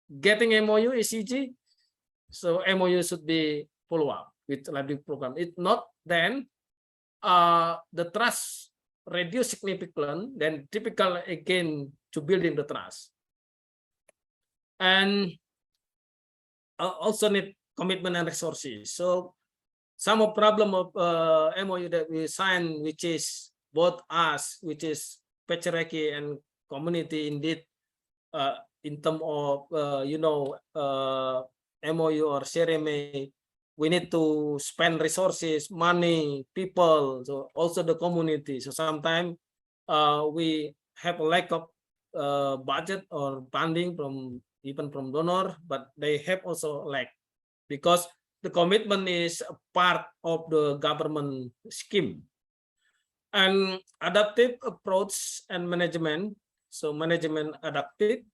getting MOU is easy. So MOU should be follow up with livelihood program. If not, then the trust reduce significantly, then difficult again to building the trust. And also need commitment and resources. So some of problem of MOU that we sign, which is both us, which is Reki and community, indeed in terms of MOU or CRMA, we need to spend resources, money, people, so also the community. So sometimes we have a lack of budget or funding even from donor, but they have also lack because the commitment is a part of the government scheme. And adaptive approach and management. So management adaptive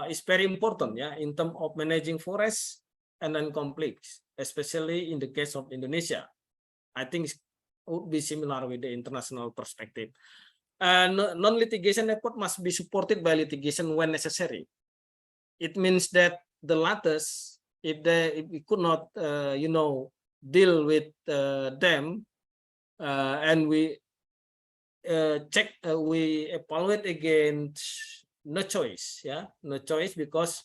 is very important, yeah, in terms of managing forests and then conflicts, especially in the case of Indonesia. I think it would be similar with the international perspective. And non-litigation effort must be supported by litigation when necessary. It means that the latest, if we could not, deal with them, and we we evaluate again, no choice, yeah, no choice, because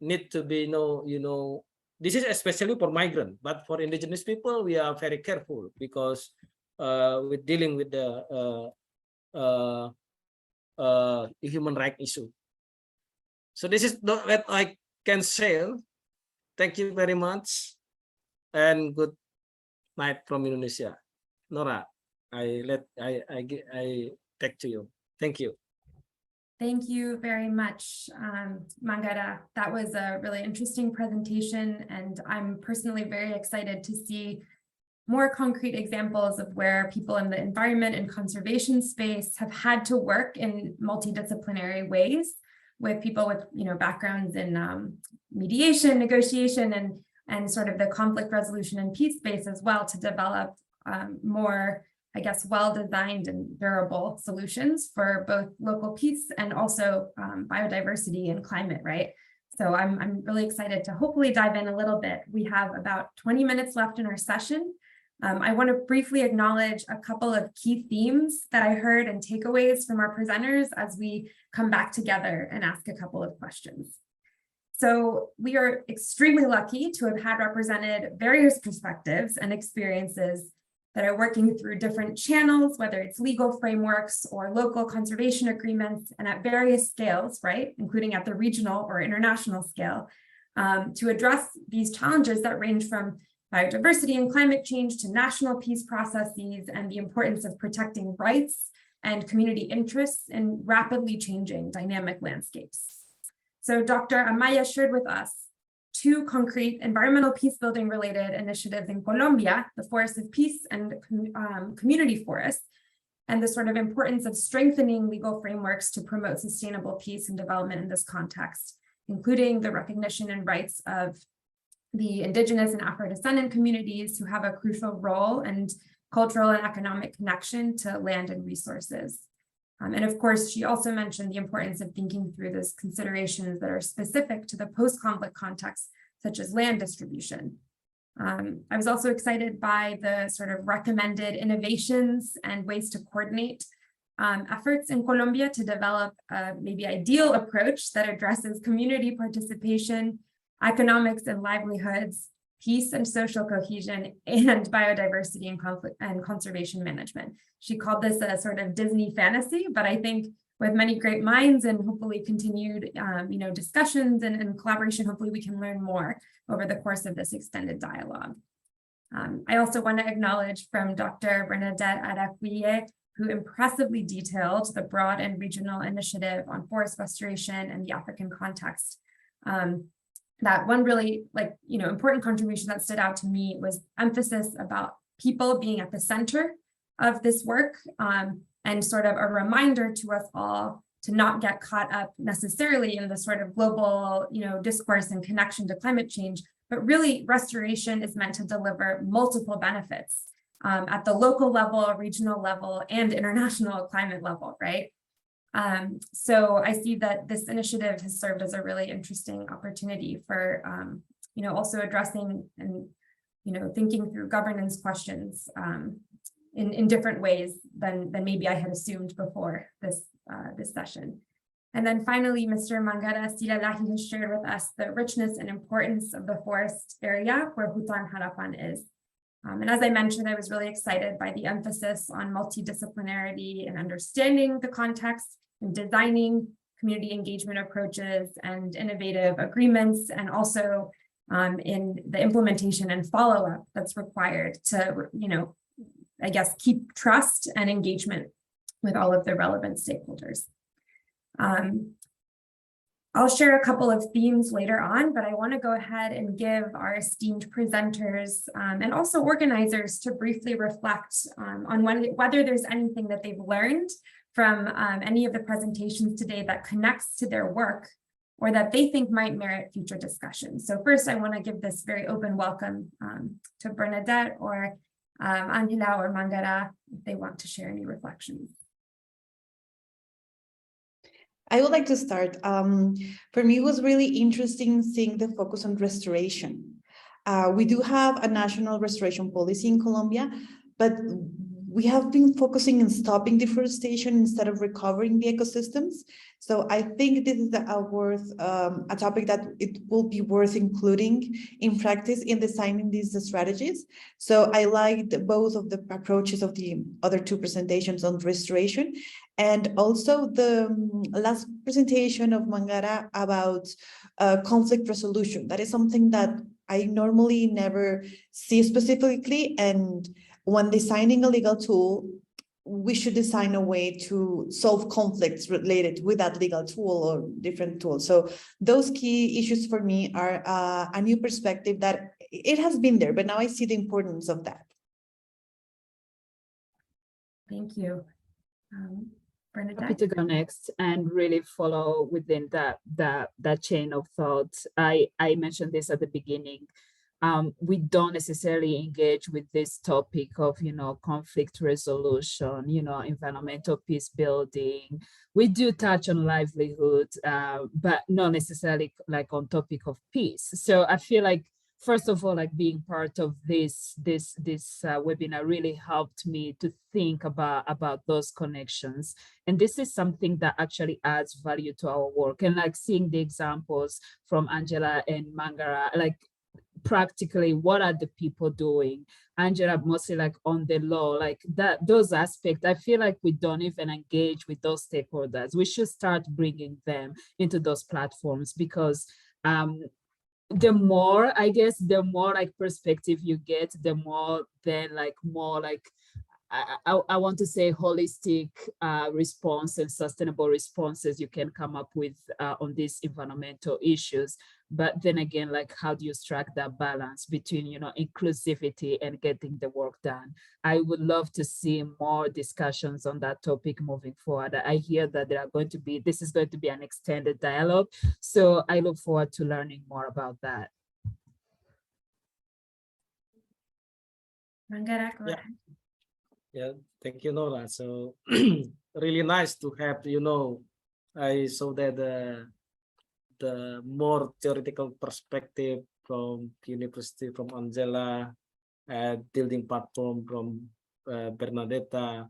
need to be this is especially for migrant, but for indigenous people we are very careful because with dealing with the human rights issue. So this is what I can say. Thank you very much and good night from Indonesia. Nora, I take to you. Thank you. Thank you very much, Mangarah. That was a really interesting presentation, and I'm personally very excited to see more concrete examples of where people in the environment and conservation space have had to work in multidisciplinary ways with people with backgrounds in mediation, negotiation, and sort of the conflict resolution and peace space as well, to develop more, I guess, well-designed and durable solutions for both local peace and also biodiversity and climate, right? So I'm really excited to hopefully dive in a little bit. We have about 20 minutes left in our session. I want to briefly acknowledge a couple of key themes that I heard and takeaways from our presenters as we come back together and ask a couple of questions. So we are extremely lucky to have had represented various perspectives and experiences that are working through different channels, whether it's legal frameworks or local conservation agreements, and at various scales, right, including at the regional or international scale, to address these challenges that range from biodiversity and climate change to national peace processes and the importance of protecting rights and community interests in rapidly changing dynamic landscapes. So Dr. Amaya shared with us 2 concrete environmental peace building related initiatives in Colombia, the Forest of Peace and Community Forests, and the sort of importance of strengthening legal frameworks to promote sustainable peace and development in this context, including the recognition and rights of the indigenous and Afro-descendant communities who have a crucial role and cultural and economic connection to land and resources. And of course, she also mentioned the importance of thinking through those considerations that are specific to the post-conflict context, such as land distribution. I was also excited by the sort of recommended innovations and ways to coordinate efforts in Colombia to develop a maybe ideal approach that addresses community participation, economics and livelihoods, peace and social cohesion, and biodiversity and conflict and conservation management. She called this a sort of Disney fantasy, but I think with many great minds and hopefully continued discussions and collaboration, hopefully we can learn more over the course of this extended dialogue. I also want to acknowledge from Dr. Bernadette Arakwiye, who impressively detailed the broad and regional initiative on forest restoration and the African context. That one really important contribution that stood out to me was emphasis about people being at the center of this work, and sort of a reminder to us all to not get caught up necessarily in the sort of global discourse and connection to climate change, but really restoration is meant to deliver multiple benefits at the local level, regional level, and international climate level, right? So I see that this initiative has served as a really interesting opportunity for, also addressing and, thinking through governance questions in different ways than maybe I had assumed before this session. And then finally, Mr. Mangarah Silalahi has shared with us the richness and importance of the forest area where Hutan Harapam is. And as I mentioned, I was really excited by the emphasis on multidisciplinarity and understanding the context and designing community engagement approaches and innovative agreements, and also in the implementation and follow-up that's required to, I guess, keep trust and engagement with all of the relevant stakeholders. I'll share a couple of themes later on, but I want to go ahead and give our esteemed presenters and also organizers to briefly reflect on whether there's anything that they've learned from any of the presentations today that connects to their work or that they think might merit future discussions. So first, I want to give this very open welcome to Bernadette or Angela or Mangarah if they want to share any reflections. I would like to start. For me, it was really interesting seeing the focus on restoration. We do have a national restoration policy in Colombia, but we have been focusing on stopping deforestation instead of recovering the ecosystems. So I think this is a topic that it will be worth including in practice in designing these strategies. So I liked both of the approaches of the other two presentations on restoration, and also the last presentation of Mangarah about conflict resolution. That is something that I normally never see specifically, and when designing a legal tool, we should design a way to solve conflicts related with that legal tool or different tools. So those key issues for me are a new perspective that it has been there, but now I see the importance of that. Thank you. Happy Bernadette? to go next and really follow within that chain of thought. I mentioned this at the beginning. We don't necessarily engage with this topic of, conflict resolution, environmental peace building. We do touch on livelihoods, but not necessarily like on topic of peace. So I feel like, first of all, like being part of this webinar really helped me to think about those connections. And this is something that actually adds value to our work. And like seeing the examples from Angela and Mangarah, like practically what are the people doing? Angela mostly like on the law, like that, those aspects, I feel like we don't even engage with those stakeholders. We should start bringing them into those platforms, because the more, I guess, the more like perspective you get, the more then like more like I want to say holistic response and sustainable responses you can come up with on these environmental issues. But then again, like how do you strike that balance between, inclusivity and getting the work done? I would love to see more discussions on that topic moving forward. I hear that this is going to be an extended dialogue. So I look forward to learning more about that. Mangarah, go Yeah. ahead. Yeah, thank you, Nora. So really nice to have, I saw that the more theoretical perspective from university, from Angela, building platform from Bernadette.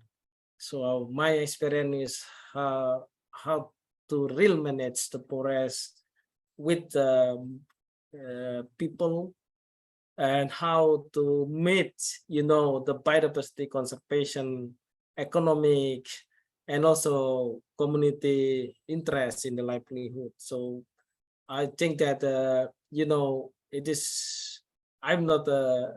So my experience is how to really manage the forest with people, and how to meet, the biodiversity conservation, economic, and also community interest in the livelihood. So I think that, it is, I'm not a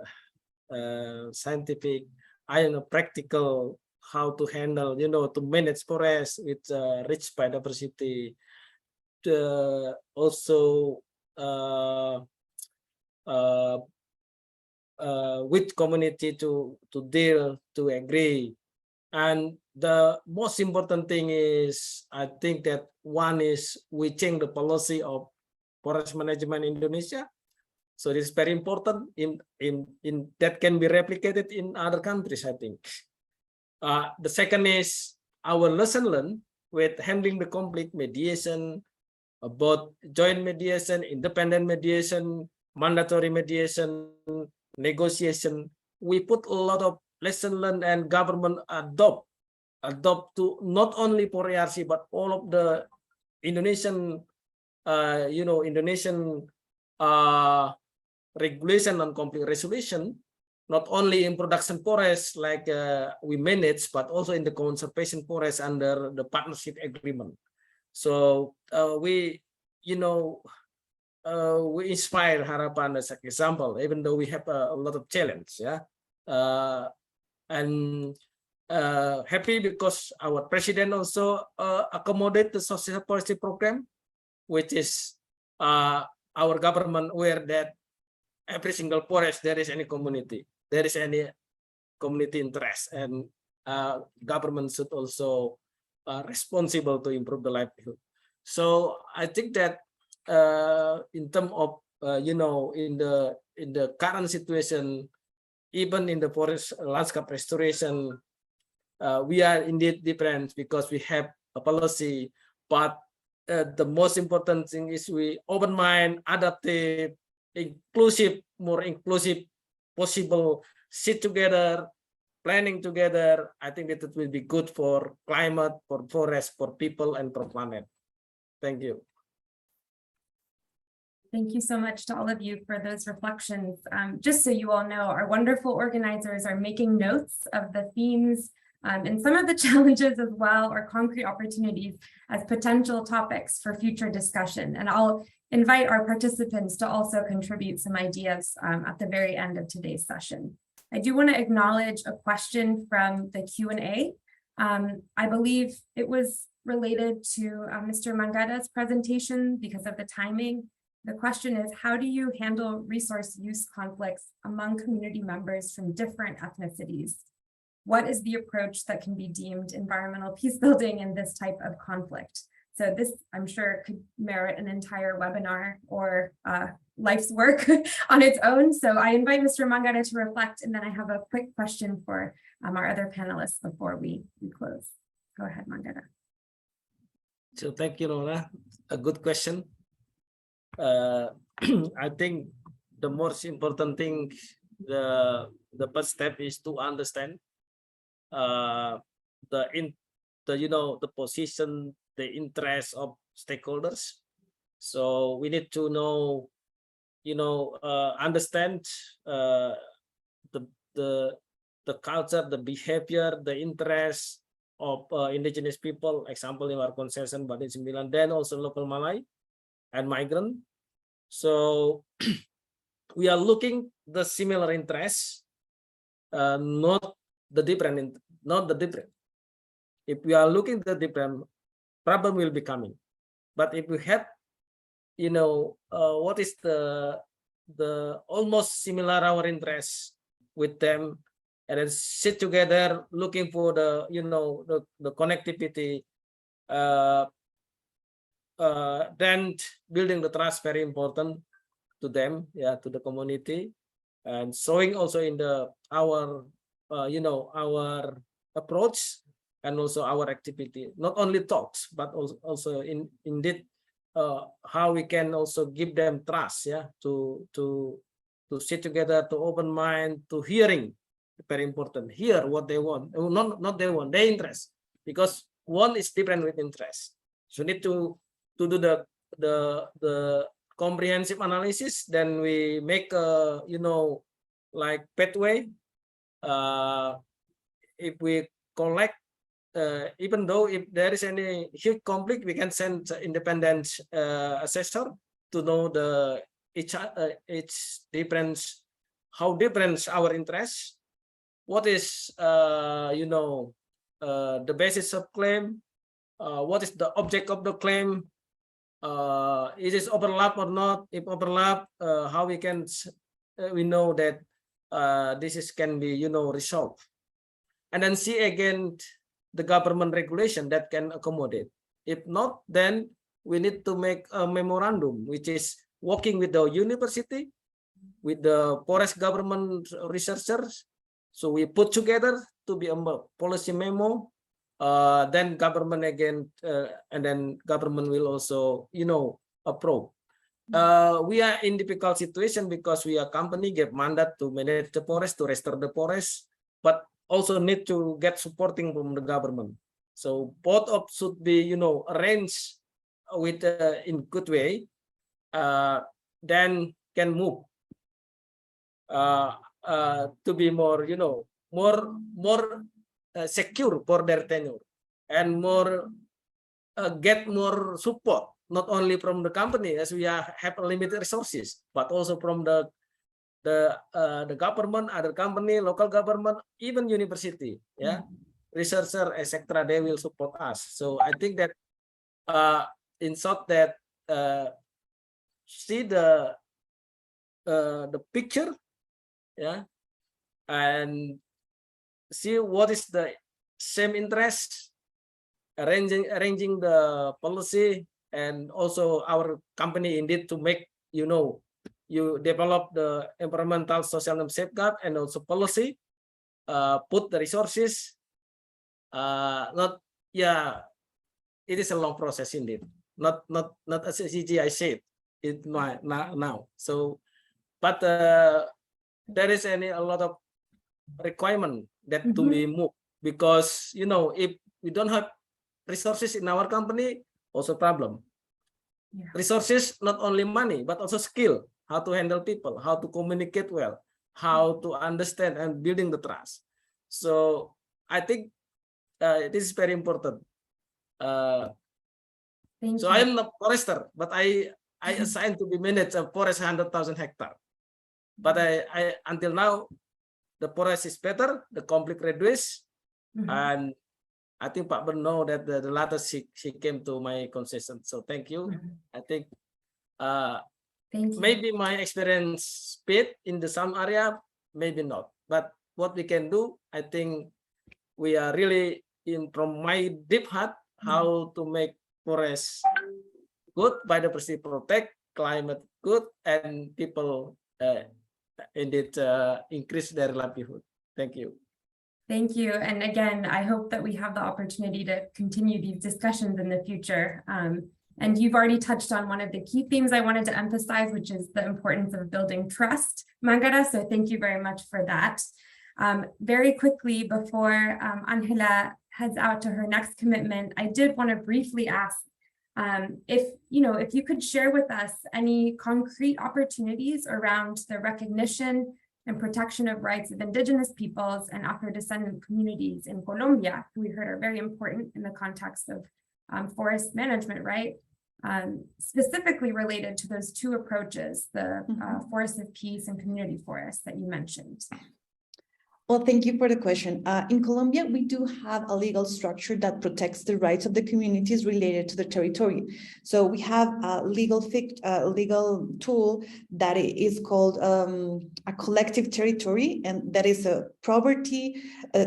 scientific, I am a practical, how to handle, to manage forest with rich biodiversity, also with community to deal, to agree. And the most important thing is, I think that one is we change the policy of forest management in Indonesia. So this is very important in that can be replicated in other countries, I think. The second is our lesson learned with handling the conflict, mediation, about joint mediation, independent mediation, mandatory mediation, negotiation. We put a lot of lesson learned, and government adopt to not only for ARC but all of the Indonesian Indonesian regulation on conflict resolution, not only in production forest like we manage, but also in the conservation forest under the partnership agreement. So we inspire Harapam as an example, even though we have a lot of challenge. And happy because our president also accommodate the social policy program which is our government aware that every single forest there is any community, there is any community interest, and government should also responsible to improve the livelihood. So I think that in terms of in the current situation, even in the forest landscape restoration, we are indeed different because we have a policy, but the most important thing is we open mind, adaptive, inclusive, more inclusive possible, sit together, planning together. I think that it will be good for climate, for forest, for people, and for planet. Thank you. Thank you so much to all of you for those reflections. Just so you all know, our wonderful organizers are making notes of the themes and some of the challenges as well, or concrete opportunities as potential topics for future discussion. And I'll invite our participants to also contribute some ideas at the very end of today's session. I do want to acknowledge a question from the Q&A. I believe it was related to Mr. Mangarah's presentation because of the timing. The question is, how do you handle resource use conflicts among community members from different ethnicities? What is the approach that can be deemed environmental peace building in this type of conflict? So this, I'm sure, could merit an entire webinar or life's work on its own. So I invite Mr. Mangarah to reflect, and then I have a quick question for our other panelists before we close. Go ahead, Mangarah. So thank you, Nora. A good question. I think the most important thing, the first step is to understand the position, the interest of stakeholders. So we need to know, understand the culture, the behavior, the interest of indigenous people. Example in our concession, Badik 9, then also local Malay and migrant. So we are looking the similar interests, not the different. If we are looking the different, problem will be coming. But if we have, what is the almost similar our interests with them, and then sit together looking for the the connectivity. Then building the trust very important to them, to the community, and showing also in our approach and also our activity, not only talks but also indeed how we can also give them trust, to sit together, to open mind, to hearing, very important, hear what they want, not they want, their interest, because one is different with interest. So need to do the comprehensive analysis, then we make a like pathway. If we collect, even though if there is any huge conflict, we can send independent assessor to know each difference, how different our interests, what is the basis of claim, what is the object of the claim, is it overlap or not? If overlap, how we can we know that this can be resolved, and then see again the government regulation that can accommodate. If not, then we need to make a memorandum, which is working with the university, with the forest government researchers. So we put together to be a policy memo. Then government again, and then government will also, approve. We are in difficult situation because we are company get mandate to manage the forest, to restore the forest, but also need to get supporting from the government. So both of should be, arranged with in good way. Then can move to be more, more secure for their tenure, and more get more support, not only from the company, as we have limited resources, but also from the government, other company, local government, even university, researcher, etc. They will support us. So I think that in short, that see the picture, yeah, and see what is the same interest, arranging the policy, and also our company indeed to make, you develop the environmental, social, and safeguard, and also policy, put the resources, it is a long process indeed, not as easy I said it now. So, but there is a lot of requirement that to be moved, because if we don't have resources in our company, also problem. Yeah. Resources, not only money, but also skill, how to handle people, how to communicate well, how to understand and building the trust. So I think this is very important. Thank So you. I am not forester, but I assigned to be manage a forest 100,000 hectare. But I until now, the forest is better, the conflict reduced, and I think Pak Ben know that the latter she came to my concession. So thank you. I think Thank you. maybe my experience speed in the some area, maybe not. But what we can do, I think we are really in from my deep heart how to make forest good, biodiversity protect, climate good, and people indeed increase their livelihood. Thank you. Thank you. And again, I hope that we have the opportunity to continue these discussions in the future. And you've already touched on one of the key themes I wanted to emphasize, which is the importance of building trust, Mangarah. So thank you very much for that. Very quickly, before Angela heads out to her next commitment, I did want to briefly ask if you could share with us any concrete opportunities around the recognition and protection of rights of indigenous peoples and Afro-descendant communities in Colombia, who we heard are very important in the context of forest management, right? Specifically related to those two approaches, the forest of peace and community forests that you mentioned. Well, thank you for the question. In Colombia, we do have a legal structure that protects the rights of the communities related to the territory. So we have a legal tool that is called a collective territory, and that is a property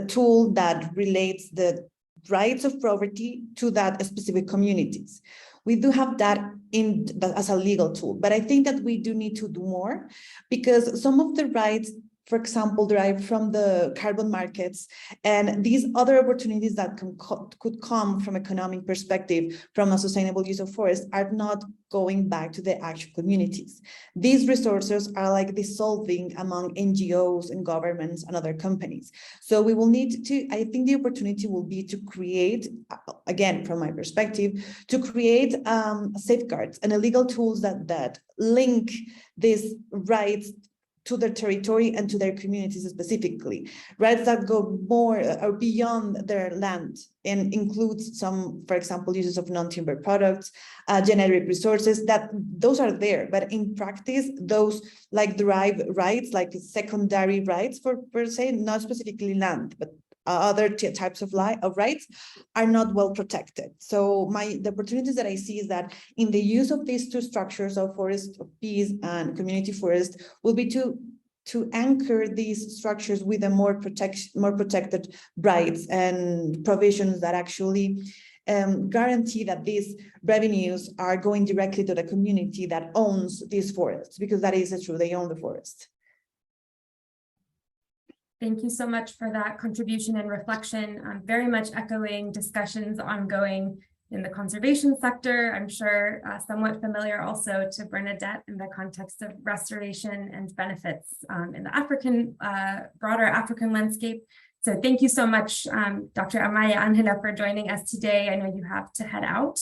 tool that relates the rights of property to that specific communities. We do have that as a legal tool, but I think that we do need to do more, because some of the rights, for example, derived from the carbon markets and these other opportunities that could come from economic perspective from a sustainable use of forests are not going back to the actual communities. These resources are like dissolving among NGOs and governments and other companies. So we will need to, I think the opportunity will be to create, again, from my perspective, to create safeguards and legal tools that link these rights to their territory and to their communities specifically, rights that go more or beyond their land and includes some, for example, uses of non-timber products, generic resources, that those are there, but in practice, those like derived rights, like secondary rights per se, not specifically land, but other types of rights are not well protected. So the opportunities that I see is that in the use of these two structures of forest of peace and community forest will be to anchor these structures with a more protected rights and provisions that actually guarantee that these revenues are going directly to the community that owns these forests, because that is true, they own the forest. Thank you so much for that contribution and reflection. Very much echoing discussions ongoing in the conservation sector. I'm sure somewhat familiar also to Bernadette in the context of restoration and benefits in the broader African landscape. So thank you so much, Dr. Amaya-Arias, for joining us today. I know you have to head out.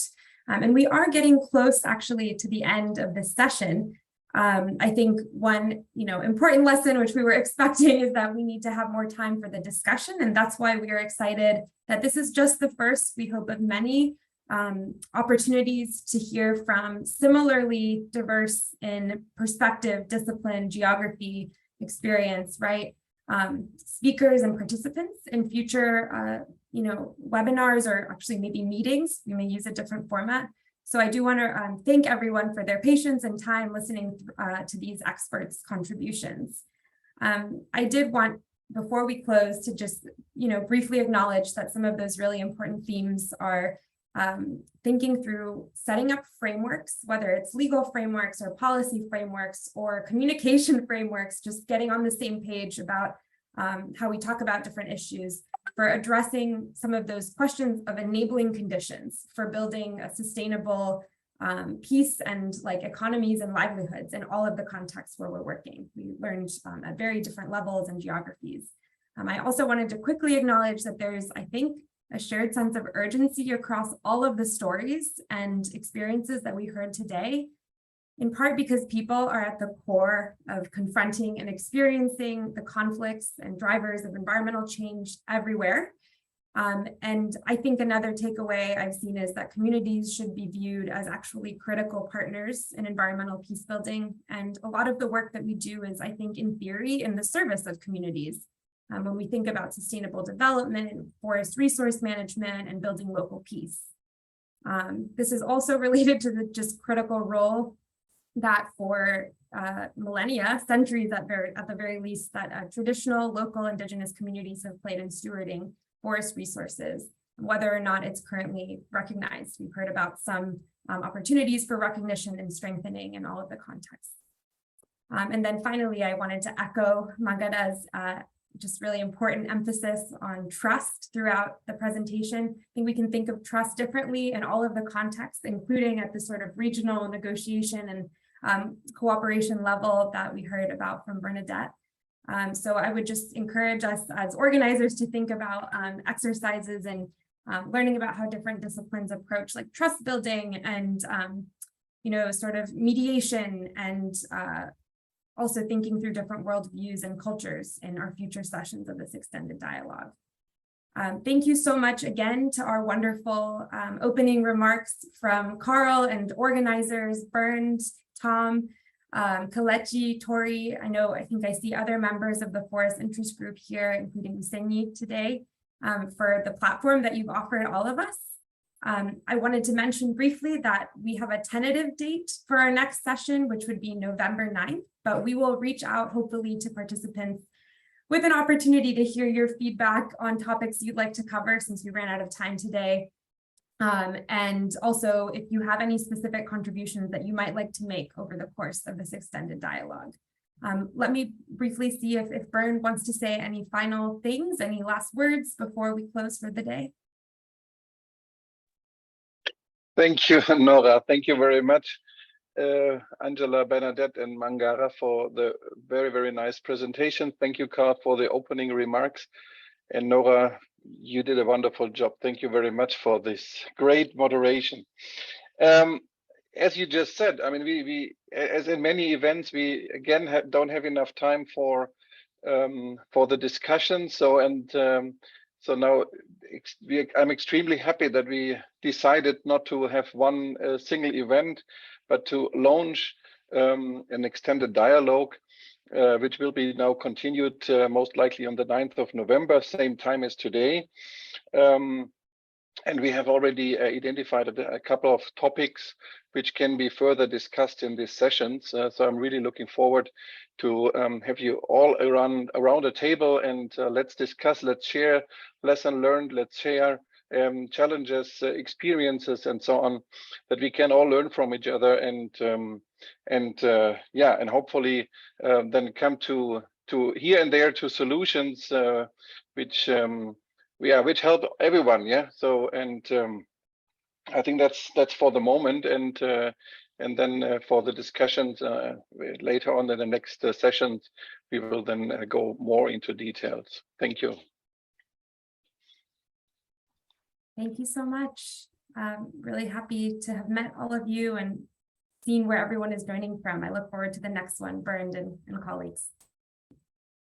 And we are getting close actually to the end of this session. I think one important lesson which we were expecting is that we need to have more time for the discussion, and that's why we are excited that this is just the first, we hope, of many opportunities to hear from similarly diverse in perspective, discipline, geography, experience, right? Speakers and participants in future webinars, or actually maybe meetings. We may use a different format So I do want to thank everyone for their patience and time listening to these experts' contributions. I did want, before we close, to just briefly acknowledge that some of those really important themes are thinking through setting up frameworks, whether it's legal frameworks or policy frameworks or communication frameworks, just getting on the same page about how we talk about different issues, for addressing some of those questions of enabling conditions for building a sustainable peace and economies and livelihoods in all of the contexts where we're working. We learned at very different levels and geographies. I also wanted to quickly acknowledge that there's, I think, a shared sense of urgency across all of the stories and experiences that we heard today, in part because people are at the core of confronting and experiencing the conflicts and drivers of environmental change everywhere. And I think another takeaway I've seen is that communities should be viewed as actually critical partners in environmental peace building. And a lot of the work that we do is, I think, in theory, in the service of communities. When we think about sustainable development, forest resource management, and building local peace. This is also related to the just critical role that for millennia, centuries at the very least, that traditional local indigenous communities have played in stewarding forest resources, whether or not it's currently recognized. We've heard about some opportunities for recognition and strengthening in all of the contexts. And then finally, I wanted to echo Mangarah's just really important emphasis on trust throughout the presentation. I think we can think of trust differently in all of the contexts, including at the sort of regional negotiation and cooperation level that we heard about from Bernadette. So I would just encourage us as organizers to think about exercises and learning about how different disciplines approach trust building and sort of mediation, and also thinking through different worldviews and cultures in our future sessions of this extended dialogue. Thank you so much again to our wonderful opening remarks from Carl and organizers, Bernd, Tom, Kelechi, Tori. I think I see other members of the Forest Interest Group here, including Usenyi today, for the platform that you've offered all of us. I wanted to mention briefly that we have a tentative date for our next session, which would be November 9th, but we will reach out hopefully to participants with an opportunity to hear your feedback on topics you'd like to cover, since we ran out of time today. And also, if you have any specific contributions that you might like to make over the course of this extended dialogue. Let me briefly see if Bernd wants to say any final things, any last words before we close for the day. Thank you, Nora. Thank you very much, Angela, Bernadette, and Mangarah, for the very, very nice presentation. Thank you, Carl, for the opening remarks. And Nora, you did a wonderful job. Thank you very much for this great moderation. As you just said, I mean, we as in many events, we again don't have enough time for the discussion. So now I'm extremely happy that we decided not to have one single event, but to launch an extended dialogue, which will be now continued most likely on the 9th of November, same time as today. And we have already identified a couple of topics which can be further discussed in these sessions. So I'm really looking forward to have you all around a table, and let's discuss, let's share lesson learned, let's share challenges, experiences, and so on, that we can all learn from each other, and hopefully then come to here and there to solutions which help everyone. Yeah. So I think that's for the moment, and then for the discussions later on in the next sessions, we will then go more into details. Thank you. Thank you so much. Really happy to have met all of you and seen where everyone is joining from. I look forward to the next one, Bernd and colleagues.